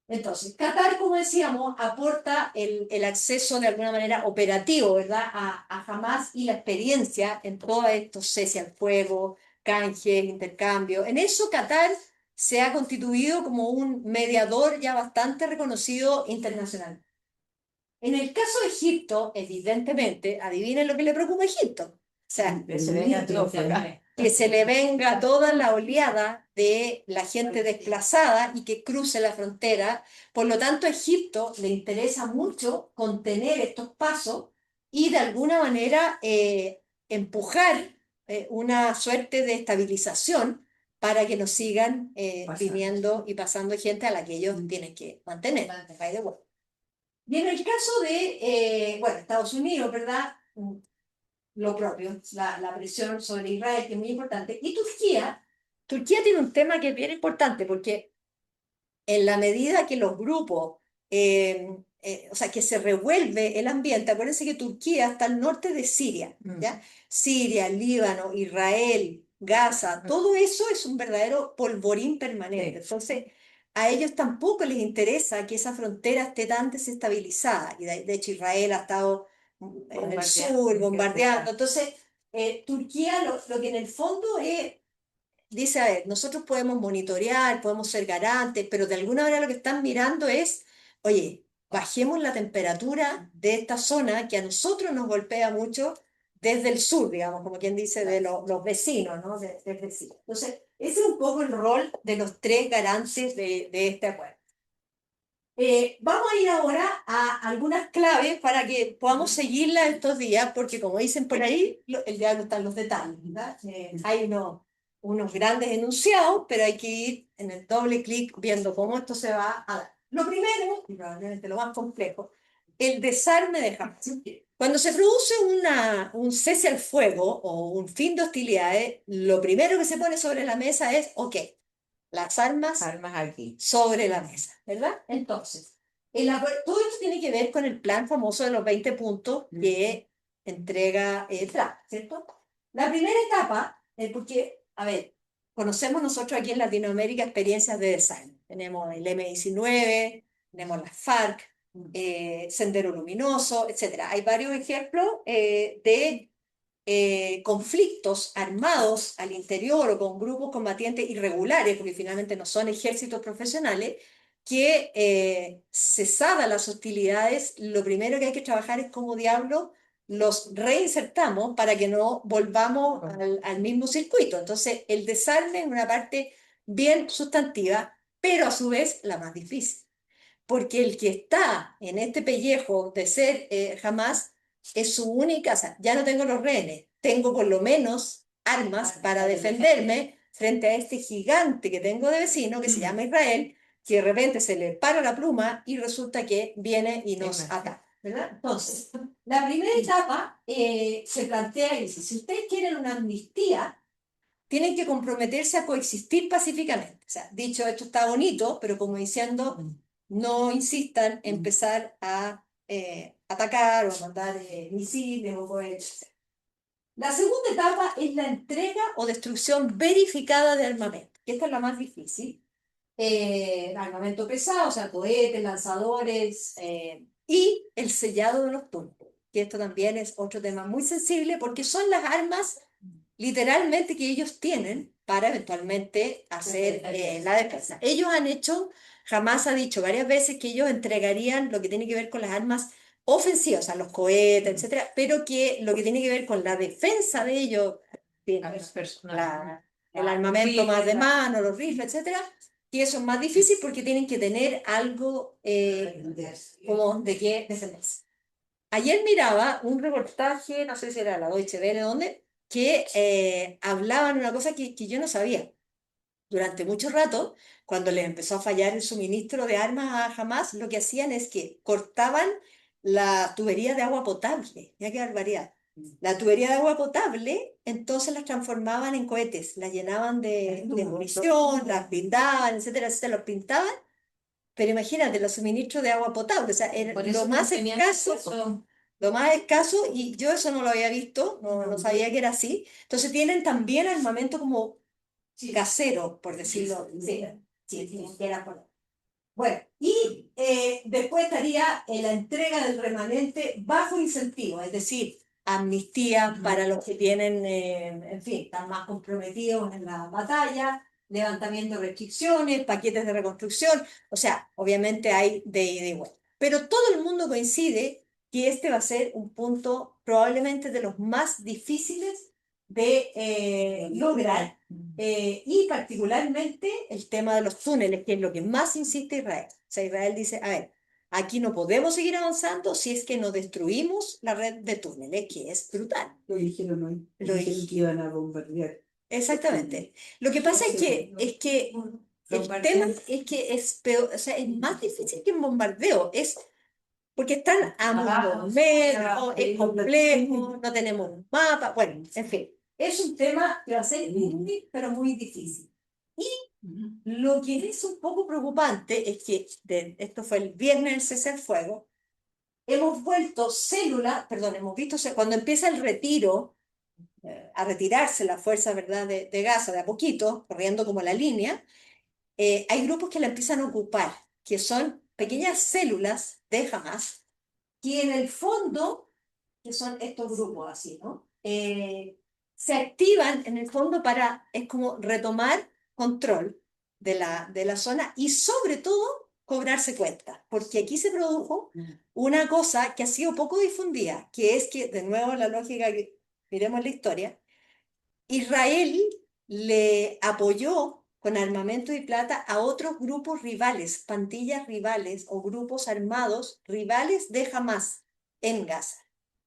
Entonces, Qatar, como decíamos, aporta el acceso de alguna manera operativo, ¿verdad?, a Hamas y la experiencia en todo esto, cese al fuego, canjes, intercambio. En eso Qatar se ha constituido como un mediador ya bastante reconocido internacional. En el caso de Egipto, evidentemente, adivinen lo que le preocupa a Egipto. O sea, Que se venga todo acá. que se le venga toda la oleada de la gente desplazada y que cruce la frontera. Por lo tanto, a Egipto le interesa mucho contener estos pasos y de alguna manera empujar una suerte de estabilización para que nos sigan viniendo y pasando gente a la que ellos tienen que mantener. By the way. Y en el caso de, bueno, Estados Unidos, ¿verdad? Lo propio, la presión sobre Israel, que es muy importante. Y Turquía tiene un tema que es bien importante, porque en la medida que los grupos, o sea, que se revuelve el ambiente, acuérdense que Turquía está al norte de Siria, ¿ya? Siria, Líbano, Israel, Gaza, todo eso es un verdadero polvorín permanente. Entonces, a ellos tampoco les interesa que esa frontera esté tan desestabilizada. Y de hecho, Israel ha estado en el sur bombardeando. Entonces, Turquía lo que en el fondo dice, a ver, nosotros podemos monitorear, podemos ser garantes, pero de alguna manera lo que están mirando es, oye, bajemos la temperatura de esta zona que a nosotros nos golpea mucho desde el sur, digamos, como quien dice, de los vecinos, ¿no? Del vecino. Entonces, ese es un poco el rol de los tres garantes de este acuerdo. Vamos a ir ahora a algunas claves para que podamos seguirla estos días, porque como dicen por ahí, el diablo está en los detalles, ¿verdad? Hay unos grandes enunciados, pero hay que ir en el doble clic viendo cómo esto se va a dar. Lo primero, y probablemente lo más complejo, el desarme de Hamas. Cuando se produce un cese al fuego o un fin de hostilidades, lo primero que se pone sobre la mesa es, ok, las armas Armas aquí. sobre la mesa, ¿verdad? Entonces, todo esto tiene que ver con el plan famoso de los 20 puntos que entrega Trump, ¿cierto? La primera etapa, porque, a ver, conocemos nosotros aquí en Latinoamérica experiencias de desarme. Tenemos el M-19, tenemos las FARC, Sendero Luminoso, etcétera. Hay varios ejemplos de conflictos armados al interior o con grupos combatientes irregulares, porque finalmente no son ejércitos profesionales, que cesadas las hostilidades, lo primero que hay que trabajar es cómo diablo los reinsertamos para que no volvamos al mismo circuito. Entonces, el desarme es una parte bien sustantiva, pero a su vez la más difícil. Porque el que está en este pellejo de ser Hamas es su única, o sea, ya no tengo los rehenes, tengo por lo menos armas para defenderme frente a este gigante que tengo de vecino que se llama Israel, que de repente se le para la pluma y resulta que viene y nos ataca, ¿verdad? Entonces, la primera etapa se plantea y dice, si ustedes quieren una amnistía, tienen que comprometerse a coexistir pacíficamente. O sea, dicho esto está bonito, pero como diciendo, no insistan en empezar a atacar o mandar misiles o cohetes. La segunda etapa es la entrega o destrucción verificada de armamento, que esta es la más difícil. Armamento pesado, o sea, cohetes, lanzadores, y el sellado de los túneles, que esto también es otro tema muy sensible porque son las armas literalmente que ellos tienen para eventualmente hacer la defensa. Ellos han hecho, jamás ha dicho varias veces que ellos entregarían lo que tiene que ver con las armas ofensivas, o sea, los cohetes, etcétera, pero que lo que tiene que ver con la defensa de ellos, el armamento más de mano, los rifles, etcétera, que eso es más difícil porque tienen que tener algo como de qué defenderse. Ayer miraba un reportaje, no sé si era la Deutsche Welle, ¿dónde? Que hablaban una cosa que yo no sabía. Durante mucho rato, cuando les empezó a fallar el suministro de armas a Hamas, lo que hacían es que cortaban la tubería de agua potable. Mira qué barbaridad. La tubería de agua potable, entonces las transformaban en cohetes, las llenaban de munición, las pintaban, etcétera, etcétera, los pintaban. Pero imagínate, los suministros de agua potable, o sea, era lo más escaso. Lo más escaso, y yo eso no lo había visto, no sabía que era así. Entonces tienen también armamento como casero, por decirlo. Sí, que era por... Bueno, y después estaría la entrega del remanente bajo incentivo, es decir, amnistía para los que tienen, en fin, están más comprometidos en la batalla, levantamiento de restricciones, paquetes de reconstrucción, o sea, obviamente hay de ida y vuelta. Pero todo el mundo coincide que este va a ser un punto probablemente de los más difíciles de lograr, y particularmente el tema de los túneles, que es lo que más insiste Israel. O sea, Israel dice, a ver, aquí no podemos seguir avanzando si es que no destruimos la red de túneles, que es brutal. Lo dijeron hoy. Lo Dijeron que iban a bombardear. Exactamente. Lo que pasa es que el tema es que es peor, o sea, es más difícil que un bombardeo, es porque están a muchos metros, es complejo, no tenemos un mapa, bueno, en fin, es un tema que va a ser muy, pero muy difícil. Y lo que es un poco preocupante es que, esto fue el viernes el cese al fuego, hemos vuelto hemos visto, cuando empieza el retiro, a retirarse la fuerza, ¿verdad?, de Gaza de a poquito, corriendo como la línea, hay grupos que la empiezan a ocupar, que son pequeñas células de Hamas, que en el fondo, que son estos grupos así, ¿no? Se activan en el fondo para, es como retomar control de la zona y sobre todo cobrarse cuentas, porque aquí se produjo una cosa que ha sido poco difundida, que es que, de nuevo, la lógica que miremos la historia, Israel le apoyó con armamento y plata a otros grupos rivales, pandillas rivales o grupos armados rivales de Hamas en Gaza.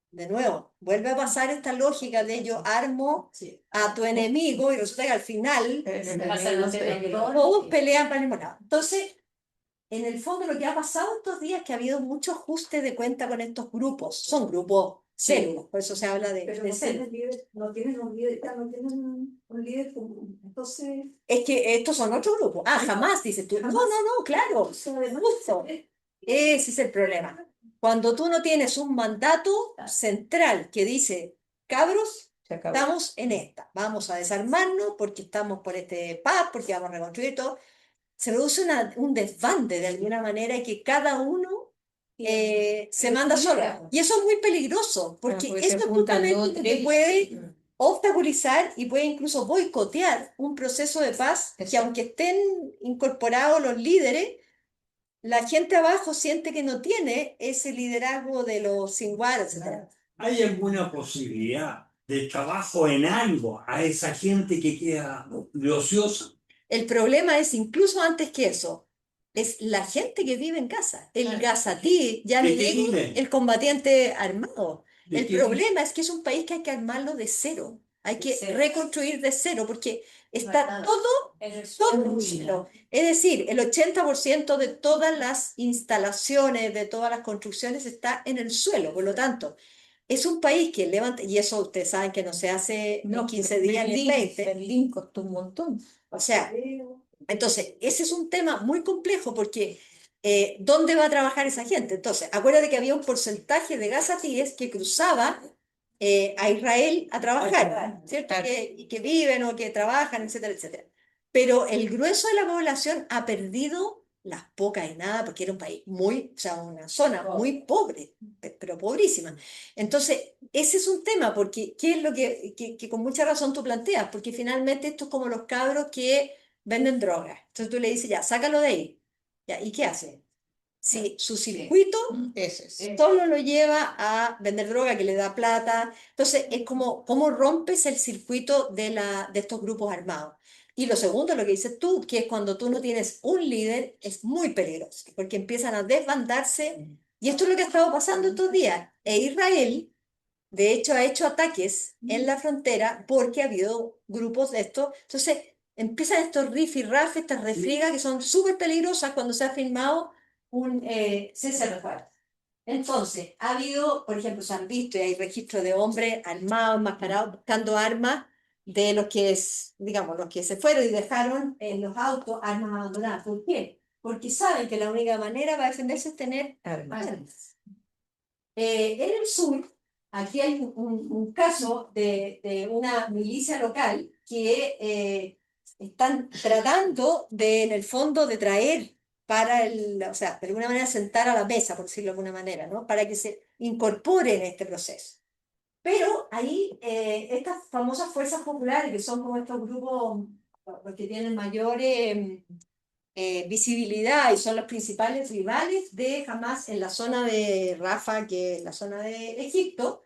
De nuevo, vuelve a pasar esta lógica de yo armo a tu enemigo y resulta que al final todos pelean para el mismo lado. Entonces, en el fondo lo que ha pasado estos días es que ha habido mucho ajuste de cuenta con estos grupos. Son grupos serios, por eso se habla Pero de no células. tienen líder, no tienen un líder, ya no tienen un líder común. Entonces, Es que estos son otros grupos. Ah, jamás, dices tú. No, Jamás. no, no, claro. o sea, además, Justo. Ese es el problema. Cuando tú no tienes un mandato central que dice, cabros, Se acabó. estamos en esta, vamos a desarmarnos porque estamos por este paz, porque vamos a reconstruir todo, se produce un desbande de alguna manera y que cada uno se manda solo. Y eso es muy peligroso, porque porque eso se es juntan justamente dos, lo que tres. puede obstaculizar y puede incluso boicotear un proceso de paz que Exacto. aunque estén incorporados los líderes, la gente abajo siente que no tiene ese liderazgo de los Sinwar, etc. ¿Hay alguna posibilidad de trabajo en algo a esa gente que queda de ociosa? El problema es incluso antes que eso, es la gente que vive en casa. El gazatí, ya no ¿De qué digo viven? el combatiente armado. ¿De El qué problema es que es un país que hay que armarlo de cero. Hay que cero. reconstruir de cero porque está nada. todo En el todo en chino. Es decir, el 80% de todas las instalaciones, de todas las construcciones está en el suelo. Por lo tanto, es un país que levanta, y eso ustedes saben que no se hace en 15 días ni en 20. Berlín costó un montón. O sea, entonces, ese es un tema muy complejo porque ¿dónde va a trabajar esa gente? Entonces, acuérdate que había un porcentaje de gazatíes que cruzaba a Israel a trabajar, ¿cierto? Claro. Que viven o que trabajan, etcétera, etcétera. Pero el grueso de la población ha perdido las pocas y nada porque era un país muy, o sea, una zona muy pobre, pero pobrísima. Entonces, ese es un tema porque, ¿qué es lo que con mucha razón tú planteas? Porque finalmente esto es como los cabros que venden drogas. Entonces tú le dices, ya, sácalo de ahí. Ya, ¿y qué hace? Si su circuito Ese es. solo lo lleva a vender droga que le da plata, entonces es como cómo rompes el circuito de estos grupos armados. Y lo segundo, lo que dices tú, que es cuando tú no tienes un líder, es muy peligroso, porque empiezan a desbandarse, y esto es lo que ha estado pasando estos días. E Israel, de hecho, ha hecho ataques en la frontera porque ha habido grupos de estos. Entonces, empiezan estos rifirrafes, estas refriegas que son súper peligrosas cuando se ha firmado un cese al fuego. Entonces, ha habido, por ejemplo, se han visto y hay registros de hombres armados, enmascarados, buscando armas de los que, digamos, los que se fueron y dejaron en los autos armas abandonadas. ¿Por qué? Porque saben que la única manera para defenderse es tener armas. En el sur, aquí hay un caso de una milicia local que están tratando de, en el fondo, de traer para o sea, de alguna manera sentar a la mesa, por decirlo de alguna manera, ¿no? Para que se incorpore en este proceso. Pero ahí, estas famosas fuerzas populares, que son como estos grupos, los que tienen mayor visibilidad y son los principales rivales de Hamas en la zona de Rafah, que es la zona de Egipto.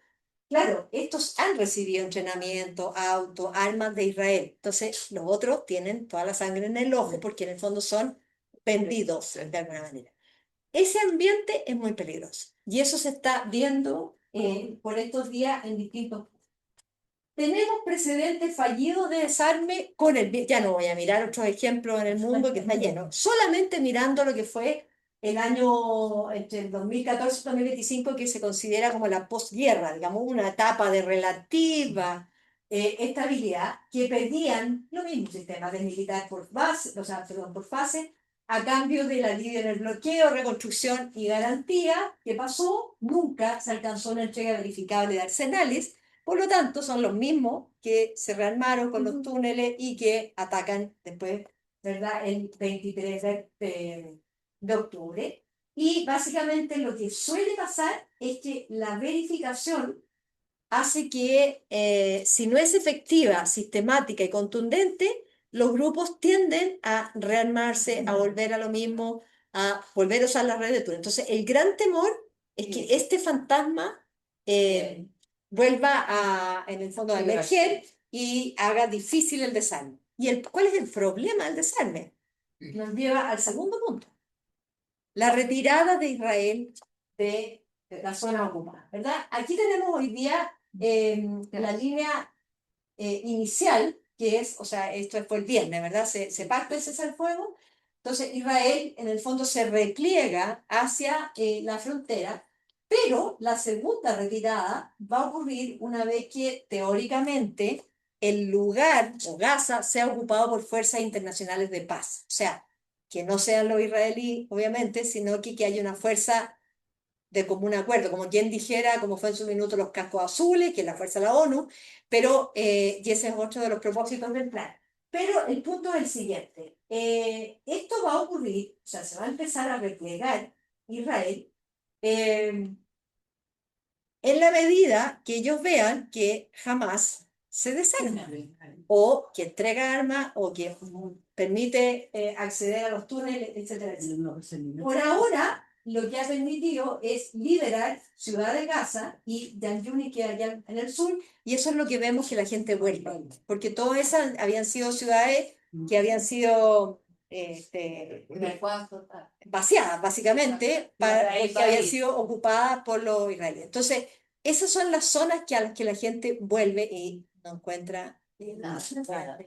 Claro, estos han recibido entrenamiento, auto, armas de Israel. Entonces, los otros tienen toda la sangre en el ojo porque en el fondo son vendidos de alguna manera. Ese ambiente es muy peligroso y eso se está viendo por estos días en distintos. Tenemos precedentes fallidos de desarme con ya no voy a mirar otros ejemplos en el mundo que está lleno, solamente mirando lo que fue el año entre el 2014 y 2025 que se considera como la posguerra, digamos, una etapa de relativa estabilidad, que pedían lo mismo sistema de militar por base, o sea, perdón, por fase, a cambio del alivio en el bloqueo, reconstrucción y garantía. ¿Qué pasó? Nunca se alcanzó una entrega verificable de arsenales. Por lo tanto, son los mismos que se rearmaron con los túneles y que atacan después, ¿verdad?, el 23 de octubre. Y básicamente lo que suele pasar es que la verificación hace que, si no es efectiva, sistemática y contundente, los grupos tienden a rearmarse, a volver a lo mismo, a volver a usar las redes de túnel. Entonces, el gran temor es que este fantasma vuelva en el fondo, a emerger y haga difícil el desarme. ¿Cuál es el problema del desarme? Nos lleva al segundo punto. La retirada de Israel de la zona ocupada, ¿verdad? Aquí tenemos hoy día la línea inicial, que es, o sea, esto fue el viernes, ¿verdad? Se parte el cese al fuego, Entonces Israel en el fondo se repliega hacia la frontera, pero la segunda retirada va a ocurrir una vez que teóricamente el lugar o Gaza sea ocupado por fuerzas internacionales de paz. O sea, que no sean los israelíes, obviamente, sino que haya una fuerza de común acuerdo, como quien dijera, como fue en su minuto los cascos azules, que es la fuerza de la ONU, pero, y ese es otro de los propósitos del plan. Pero el punto es el siguiente, esto va a ocurrir, o sea, se va a empezar a replegar Israel en la medida que ellos vean que jamás se desarma, o que entrega armas, o que permite acceder a los túneles, etcétera, etcétera. Por ahora, lo que ha permitido es liberar Ciudad de Gaza y Yanyuni, que allá en el sur, y eso es lo que vemos que la gente vuelve, porque todas esas habían sido ciudades que habían sido vaciadas, básicamente, porque habían sido ocupadas por los israelíes. Entonces, esas son las zonas a las que la gente vuelve y no encuentra nada.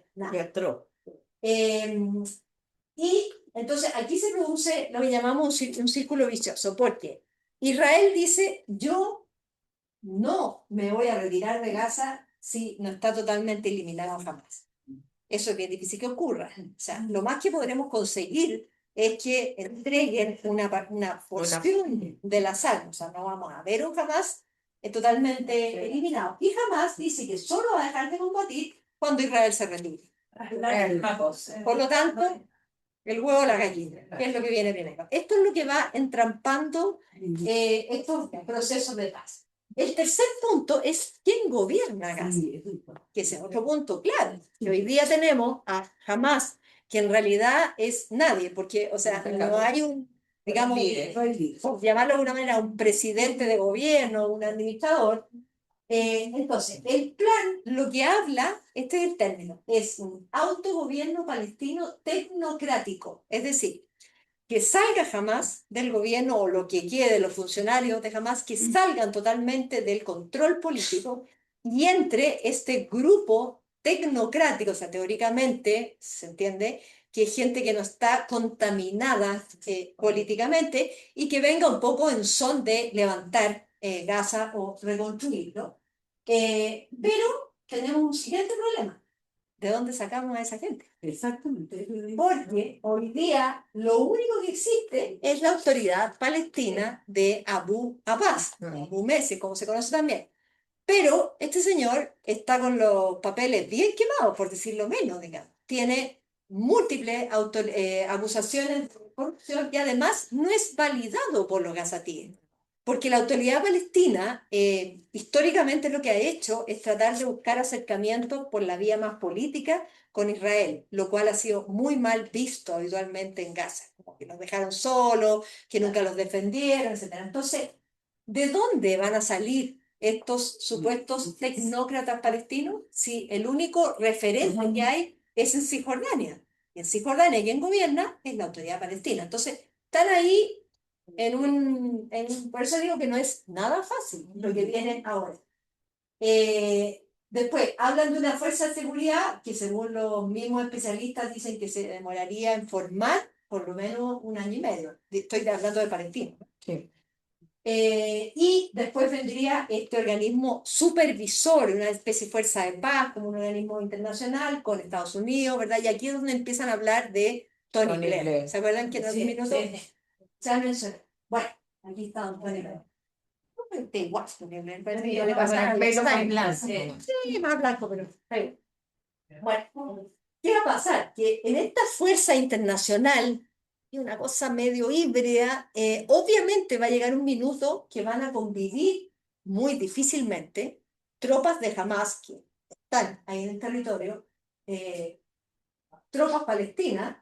Y entonces aquí se produce lo que llamamos un círculo vicioso, porque Israel dice, yo no me voy a retirar de Gaza si no está totalmente eliminado jamás. Eso es bien difícil que ocurra. O sea, lo más que podremos conseguir es que entreguen una porción de las armas. O sea, no vamos a ver un Hamas totalmente eliminado. Y Hamas dice que solo va a dejar de combatir cuando Israel se retire. Por lo tanto, el huevo o la gallina, que es lo que viene primero. Esto es lo que va entrampando estos procesos de paz. El tercer punto es quién gobierna Gaza, que ese es otro punto clave. Que hoy día tenemos a Hamas, que en realidad es nadie, porque, o sea, no hay un, digamos, por llamarlo de alguna manera, un presidente de gobierno, un administrador. Entonces, el plan, lo que habla, este es el término, es un autogobierno palestino tecnocrático, es decir, que salga Hamas del gobierno o lo que quede de los funcionarios de Hamas, que salgan totalmente del control político y entre este grupo tecnocrático, o sea, teóricamente, se entiende, que es gente que no está contaminada políticamente y que venga un poco en son de levantar Gaza o reconstruirlo. Pero tenemos un siguiente problema. ¿De dónde sacamos a esa gente? Exactamente. Porque hoy día lo único que existe es la autoridad palestina de Abu Abbas, Abu Messi, como se conoce también. Pero este señor está con los papeles bien quemados, por decirlo menos, digamos. Tiene múltiples acusaciones de corrupción y además no es validado por los gazatíes. Porque la autoridad palestina, históricamente lo que ha hecho es tratar de buscar acercamientos por la vía más política con Israel, lo cual ha sido muy mal visto habitualmente en Gaza, como que los dejaron solos, que nunca los defendieron, etc. Entonces, ¿de dónde van a salir estos supuestos tecnócratas palestinos si el único referente que hay es en Cisjordania? Y en Cisjordania quien gobierna es la autoridad palestina. Entonces, están ahí por eso digo que no es nada fácil lo que viene ahora. Después, hablan de una fuerza de seguridad que según los mismos especialistas dicen que se demoraría en formar por lo menos 1 año y medio. Estoy hablando de Palestina. Sí. Y después vendría este organismo supervisor, una especie de fuerza de paz, como un organismo internacional con Estados Unidos, ¿verdad? Y aquí es donde empiezan a hablar de Tony Blair. ¿Se acuerdan que en algún minuto se ha mencionado? Bueno, aquí está Tony Blair. Da igual, Tony Blair, parece que le pasa a pelo más Einstein. blanco. Sí, más blanco, pero está bien. Bueno, ¿qué va a pasar? Que en esta fuerza internacional, y una cosa medio híbrida, obviamente va a llegar un minuto que van a convivir muy difícilmente tropas de Hamas que están ahí en el territorio, tropas palestinas,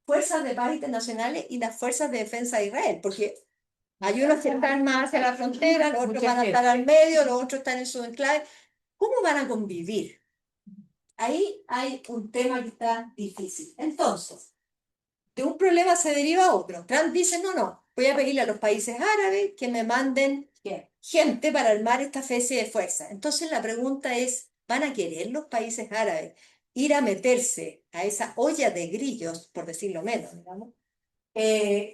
fuerzas de paz internacionales y las fuerzas de defensa de Israel, porque hay unos que están más hacia la frontera, los otros van a estar al medio, los otros están en su enclave. ¿Cómo van a convivir? Ahí hay un tema que está difícil. Entonces, de un problema se deriva a otro. Trump dice, no, voy a pedirle a los países árabes que me manden gente para armar esta especie de fuerza. Entonces la pregunta es, ¿van a querer los países árabes ir a meterse a esa olla de grillos, por decirlo menos, digamos,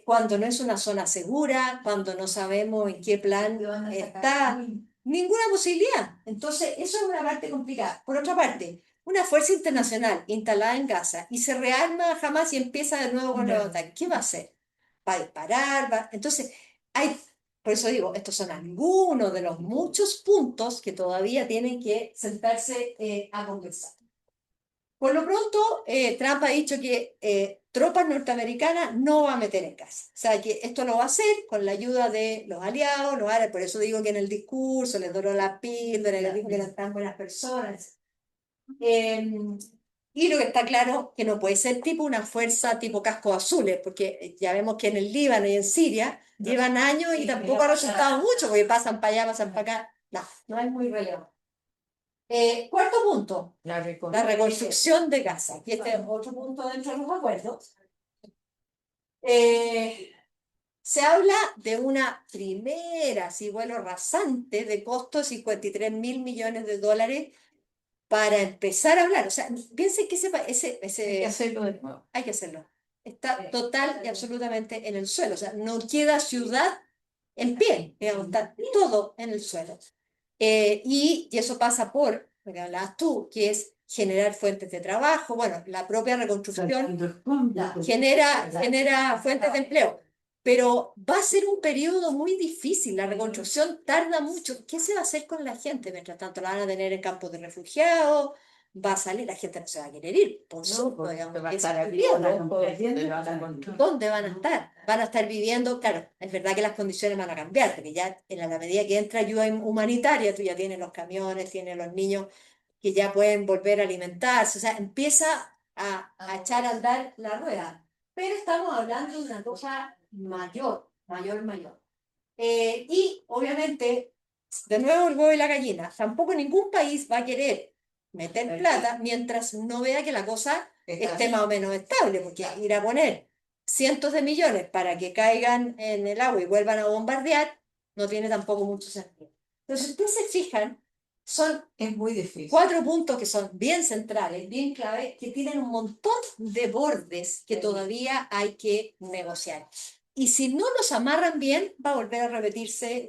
cuando no es una zona segura, cuando no sabemos en qué plan está, ninguna posibilidad. Entonces, eso es una parte complicada. Por otra parte, una fuerza internacional instalada en Gaza y se rearma jamás y empieza de nuevo con los ataques. ¿Qué va a hacer? ¿Va a disparar? Entonces, por eso digo, estos son algunos de los muchos puntos que todavía tienen que sentarse a conversar. Por lo pronto, Trump ha dicho que tropas norteamericanas no va a meter en Gaza. O sea, que esto lo va a hacer con la ayuda de los aliados, los árabes. Por eso digo que en el discurso les doró la píldora, les dijo que eran tan buenas personas. Y lo que está claro que no puede ser tipo una fuerza tipo cascos azules, porque ya vemos que en el Líbano y en Siria llevan años y tampoco ha resultado mucho, porque pasan para allá, pasan para acá. No, no es muy relevante. Cuarto punto, la reconstrucción de Gaza. Y este es otro punto dentro de los acuerdos. Se habla de una primera, así vuelo rasante, de costo de 53.000 millones de dólares para empezar a hablar. O sea, piensen que Hay que hacerlo de nuevo. hay que hacerlo. Está total y absolutamente en el suelo. O sea, no queda ciudad en pie, digamos, está todo en el suelo. Y eso pasa por, lo que hablabas tú, que es generar fuentes de trabajo. Bueno, la propia reconstrucción genera fuentes de empleo. Pero va a ser un periodo muy difícil, la reconstrucción tarda mucho. ¿Qué se va a hacer con la gente? Mientras tanto, la van a tener en campos de refugiados, va a salir, la gente no se va a querer ir. Por supuesto, digamos, va a es estar aquí, ¿dónde van a estar? Van a estar viviendo, claro, es verdad que las condiciones van a cambiar, porque ya en la medida que entra ayuda humanitaria, tú ya tienes los camiones, tienes los niños que ya pueden volver a alimentarse, o sea, empieza a echar a andar la rueda. Pero estamos hablando de una cosa mayor, mayor, mayor. Y obviamente, de nuevo el huevo y la gallina, tampoco ningún país va a querer meter plata mientras no vea que la cosa esté más o menos estable, porque ir a poner cientos de millones para que caigan en el agua y vuelvan a bombardear, no tiene tampoco mucho sentido. Entonces, si ustedes se fijan, son Es muy difícil. 4 puntos que son bien centrales, bien claves, que tienen un montón de bordes que todavía hay que negociar. Y si no los amarran bien, va a volver a repetirse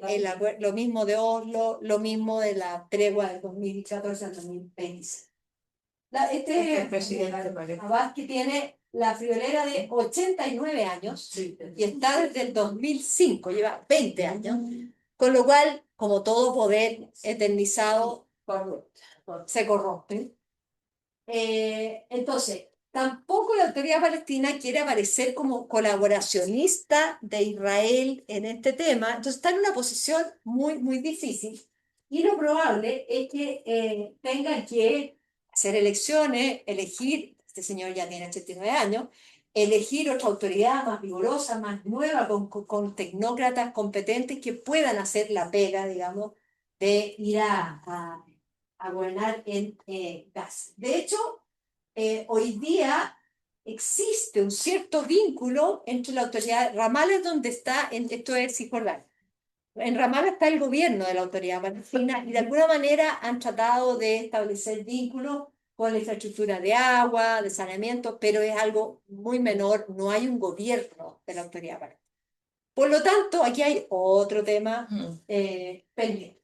lo mismo de Oslo, lo mismo de la tregua del 2014 al 2026. Este presidente Abbas, que tiene la friolera de 89 años y está desde el 2005, lleva 20 años, con lo cual, como todo poder eternizado, se corrompe. Entonces, tampoco la autoridad palestina quiere aparecer como colaboracionista de Israel en este tema, entonces está en una posición muy, muy difícil. Y lo probable es que tengan que hacer elecciones, elegir, este señor ya tiene 89 años, elegir otra autoridad más vigorosa, más nueva, con tecnócratas competentes que puedan hacer la pega, digamos, de ir a gobernar en Gaza. De hecho, hoy día existe un cierto vínculo entre la autoridad. Ramallah es donde está, esto es Cisjordania. En Ramallah está el gobierno de la autoridad palestina y de alguna manera han tratado de establecer vínculos con la infraestructura de agua, de saneamiento, pero es algo muy menor, no hay un gobierno de la autoridad palestina. Por lo tanto, aquí hay otro tema pendiente.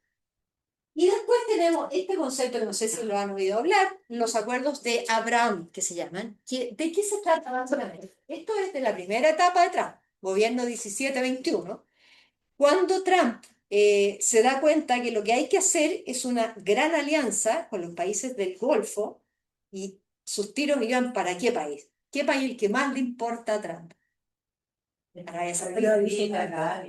Y después tenemos este concepto que no sé si lo han oído hablar, los acuerdos de Abraham, que se llaman. ¿De qué se trata básicamente? Esto es de la primera etapa de Trump, gobierno 17-21, cuando Trump se da cuenta que lo que hay que hacer es una gran alianza con los países del Golfo, y sus tiros iban ¿para qué país? ¿Qué país es el que más le importa a Trump? Arabia Saudita.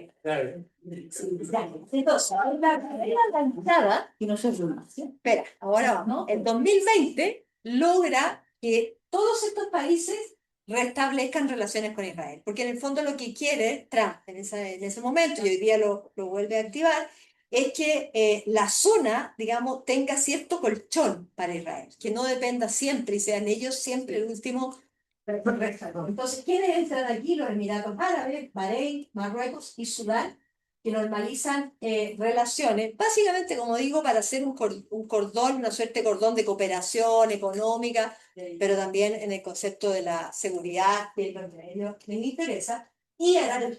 Entonces, la primera entrada, Y no se llama. espera, ahora vamos, en 2020 logra que todos estos países restablezcan relaciones con Israel, porque en el fondo lo que quiere Trump en ese momento, y hoy día lo vuelve a activar, es que la zona, digamos, tenga cierto colchón para Israel, que no dependa siempre y sean ellos siempre el último. Entonces, ¿quiénes entran aquí? Los Emiratos Árabes, Bahrein, Marruecos y Sudán, que normalizan relaciones, básicamente, como digo, para hacer un cordón, una suerte de cordón de cooperación económica, pero también en el concepto de la seguridad, que es lo que a ellos les interesa. Y Arabia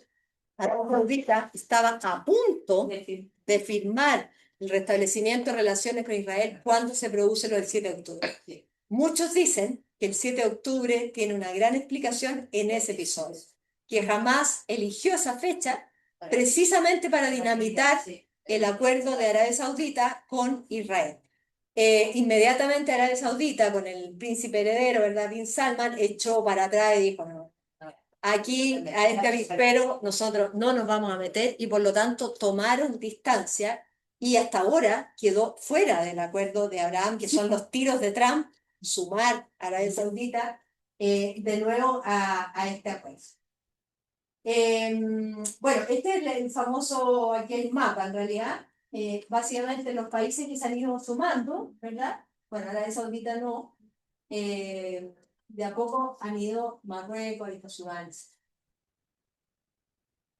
Saudita estaba a punto de firmar el restablecimiento de relaciones con Israel cuando se produce lo del 7 de octubre. Muchos dicen que el 7 de octubre tiene una gran explicación en ese episodio, que jamás eligió esa fecha precisamente para dinamitar el acuerdo de Arabia Saudita con Israel. Inmediatamente Arabia Saudita, con el príncipe heredero, ¿verdad? Bin Salman, echó para atrás y dijo, no, aquí a este avispero nosotros no nos vamos a meter, y por lo tanto tomaron distancia, y hasta ahora quedó fuera del acuerdo de Abraham, que son los tiros de Trump, sumar a Arabia Saudita de nuevo a este acuerdo. Bueno, este es el famoso, aquí el mapa en realidad, básicamente los países que se han ido sumando, ¿verdad? Bueno, Arabia Saudita no, de a poco han ido Marruecos y Sudán.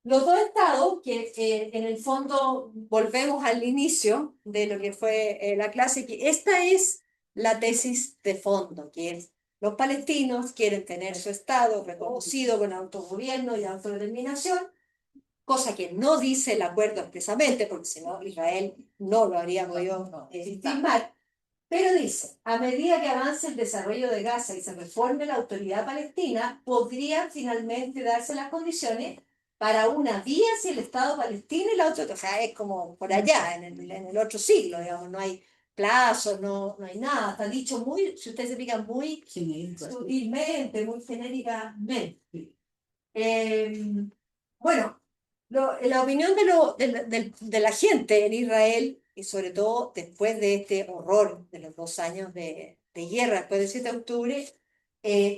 Los dos estados, que en el fondo volvemos al inicio de lo que fue la clase, que esta es la tesis de fondo, que es los palestinos quieren tener su estado reconocido con autogobierno y autodeterminación, cosa que no dice el acuerdo expresamente, porque si no Israel no lo habría podido firmar, pero dice, a medida que avance el desarrollo de Gaza y se reforme la autoridad palestina, podrían finalmente darse las condiciones para una vía hacia el Estado palestino y la otra, o sea, es como por allá, en el otro siglo, digamos, no hay plazos, no hay nada, está dicho muy, si ustedes se fijan, muy sutilmente, muy genéricamente. Bueno, la opinión de la gente en Israel, y sobre todo después de este horror de los 2 años de guerra, después del 7 de octubre,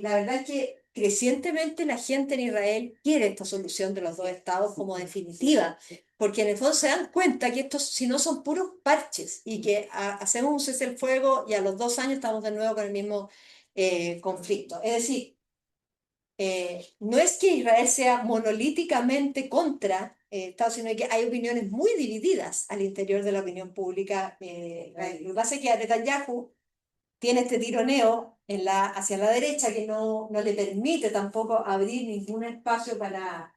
la verdad es que crecientemente la gente en Israel quiere esta solución de los dos estados como definitiva, porque en el fondo se dan cuenta que estos, si no, son puros parches, y que hacemos un cese el fuego y a los 2 años estamos de nuevo con el mismo conflicto. Es decir, no es que Israel sea monolíticamente contra Estados Unidos, sino que hay opiniones muy divididas al interior de la opinión pública. Lo que pasa es que Netanyahu tiene este tironeo hacia la derecha que no le permite tampoco abrir ningún espacio para.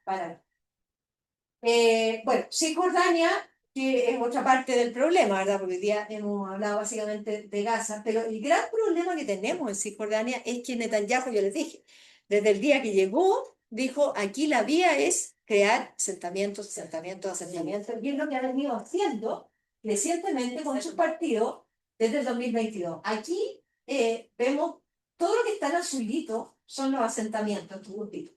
Bueno, Cisjordania, que es otra parte del problema, ¿verdad? Porque hoy día hemos hablado básicamente de Gaza, pero el gran problema que tenemos en Cisjordania es que Netanyahu, yo les dije, desde el día que llegó, dijo, aquí la vía es crear asentamientos, asentamientos, asentamientos, y es lo que ha venido haciendo recientemente con su partido desde el 2022. Aquí vemos todo lo que está en azulito son los asentamientos. Entonces,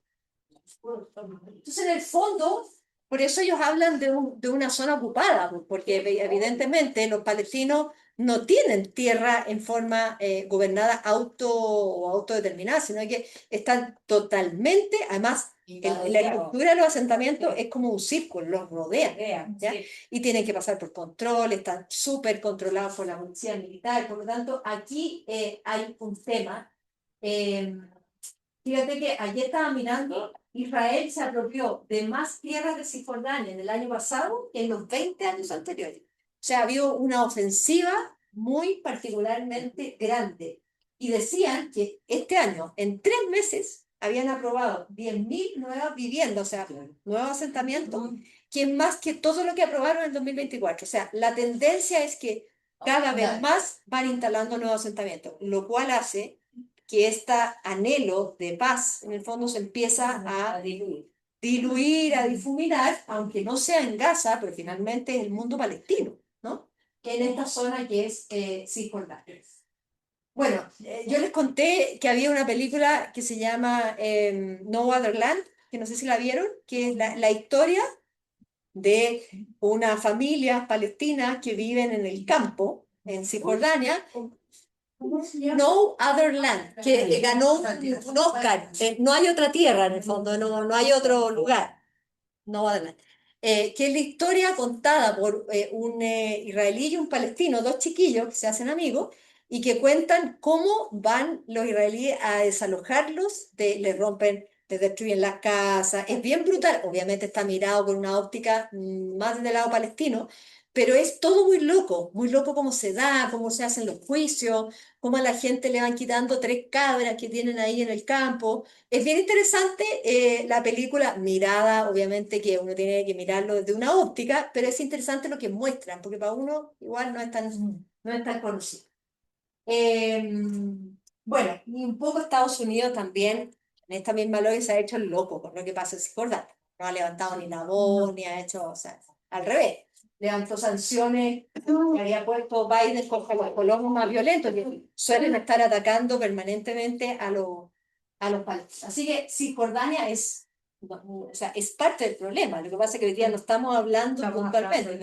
en el fondo, por eso ellos hablan de una zona ocupada, porque evidentemente los palestinos no tienen tierra en forma gobernada o autodeterminada, sino que están totalmente, además, la estructura de los asentamientos es como un círculo, los rodean, ¿ya? Y tienen que pasar por control, están súper controlados por la policía militar, por lo tanto, aquí hay un tema. Fíjate que ayer estaba mirando, Israel se apropió de más tierras de Cisjordania en el año pasado que en los 20 años anteriores. O sea, ha habido una ofensiva muy particularmente grande. Y decían que este año, en 3 meses, habían aprobado 10.000 nuevas viviendas, o sea, nuevos asentamientos, que es más que todo lo que aprobaron en el 2024. O sea, la tendencia es que cada vez más van instalando nuevos asentamientos, lo cual hace que este anhelo de paz, en el fondo, se empieza a diluir, a difuminar, aunque no sea en Gaza, pero finalmente es el mundo palestino, ¿no? En esta zona que es Cisjordania. Bueno, yo les conté que había una película que se llama No Other Land, que no sé si la vieron, que es la historia de una familia palestina que viven en el campo, en Cisjordania, No Other Land, que ganó un Oscar. No hay otra tierra en el fondo, no hay otro lugar. No Other Land. Que es la historia contada por un israelí y un palestino, dos chiquillos que se hacen amigos, y que cuentan cómo van los israelíes a desalojarlos, les rompen te destruyen las casas, es bien brutal, obviamente está mirado con una óptica más del lado palestino, pero es todo muy loco cómo se da, cómo se hacen los juicios, cómo a la gente le van quitando 3 cabras que tienen ahí en el campo. Es bien interesante la película, mirada, obviamente que uno tiene que mirarlo desde una óptica, pero es interesante lo que muestran, porque para uno igual no es tan conocido. Bueno, y un poco Estados Unidos también, en esta misma lógica, se ha hecho el loco con lo que pasa en Cisjordania. No ha levantado ni la voz, ni ha hecho, o sea, al revés. Levantó sanciones que había puesto Biden contra los colonos más violentos, que suelen estar atacando permanentemente a los palestinos. Así que Cisjordania es, o sea, es parte del problema. Lo que pasa es que hoy día no estamos hablando puntualmente,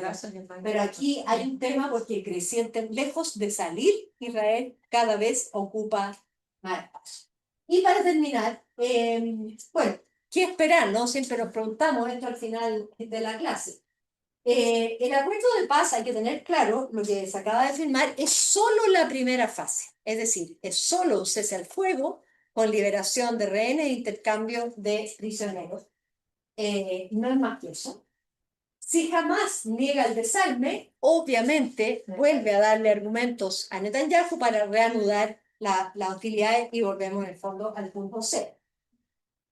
pero aquí hay un tema porque creciente, lejos de salir, Israel cada vez ocupa más espacio. Y para terminar, bueno, ¿qué esperar? ¿No? Siempre nos preguntamos esto al final de la clase. El acuerdo de paz, hay que tener claro, lo que se acaba de firmar es solo la primera fase, es decir, es solo un cese al fuego con liberación de rehenes e intercambio de prisioneros. No es más que eso. Si jamás niega el desarme, obviamente vuelve a darle argumentos a Netanyahu para reanudar las hostilidades y volvemos en el fondo al punto cero.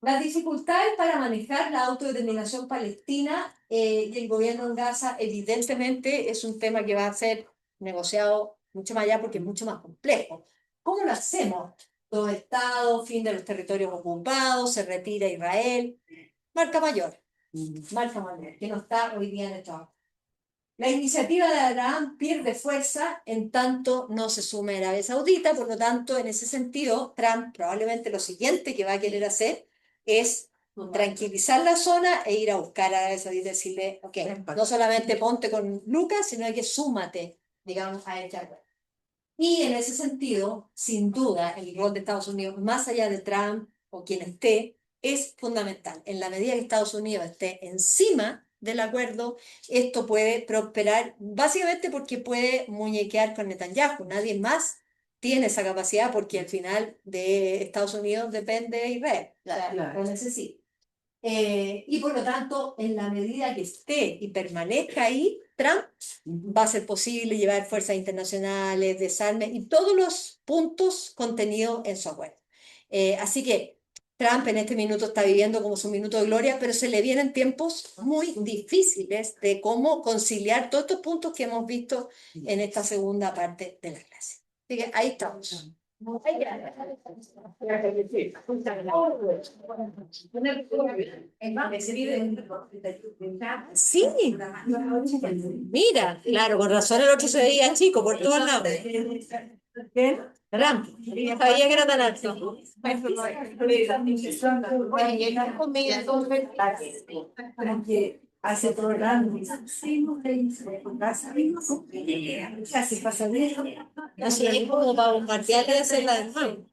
Las dificultades para manejar la autodeterminación palestina y el gobierno en Gaza, evidentemente, es un tema que va a ser negociado mucho más allá porque es mucho más complejo. ¿Cómo lo hacemos? Dos estados, fin de los territorios ocupados, se retira Israel. Marca mayor, que no está hoy día en Estados Unidos. La iniciativa de Abraham pierde fuerza en tanto no se sume Arabia Saudita, por lo tanto, en ese sentido, Trump probablemente lo siguiente que va a querer hacer es tranquilizar la zona e ir a buscar a Arabia Saudita y decirle, ok, no solamente ponte con Lucas, sino que súmate, digamos, a este acuerdo. Y en ese sentido, sin duda, el rol de Estados Unidos, más allá de Trump o quien esté, es fundamental. En la medida que Estados Unidos esté encima del acuerdo, esto puede prosperar, básicamente porque puede muñequear con Netanyahu. Nadie más tiene esa capacidad porque al final de Estados Unidos depende Israel. Lo necesita. Y por lo tanto, en la medida que esté y permanezca ahí, Trump va a ser posible llevar fuerzas internacionales, desarme y todos los puntos contenidos en su acuerdo. Así que Trump en este minuto está viviendo como su minuto de gloria, pero se le vienen tiempos muy difíciles de cómo conciliar todos estos puntos que hemos visto en esta segunda parte de la clase. Así que ahí estamos. Sí, mira, claro, con razón el otro se veía chico por todos lados. ¿Qué? Ram, ya sabía que era tan alto. Hace programa. Casi pasa bien. Así es como para bombardearle de hacer la de nuevo.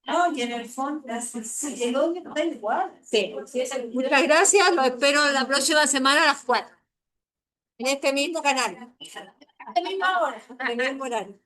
No, y en el fondo, si llegó, está igual. Sí. Muchas gracias, lo espero la próxima semana a las 4. En este mismo canal. En la misma hora. En el mismo horario.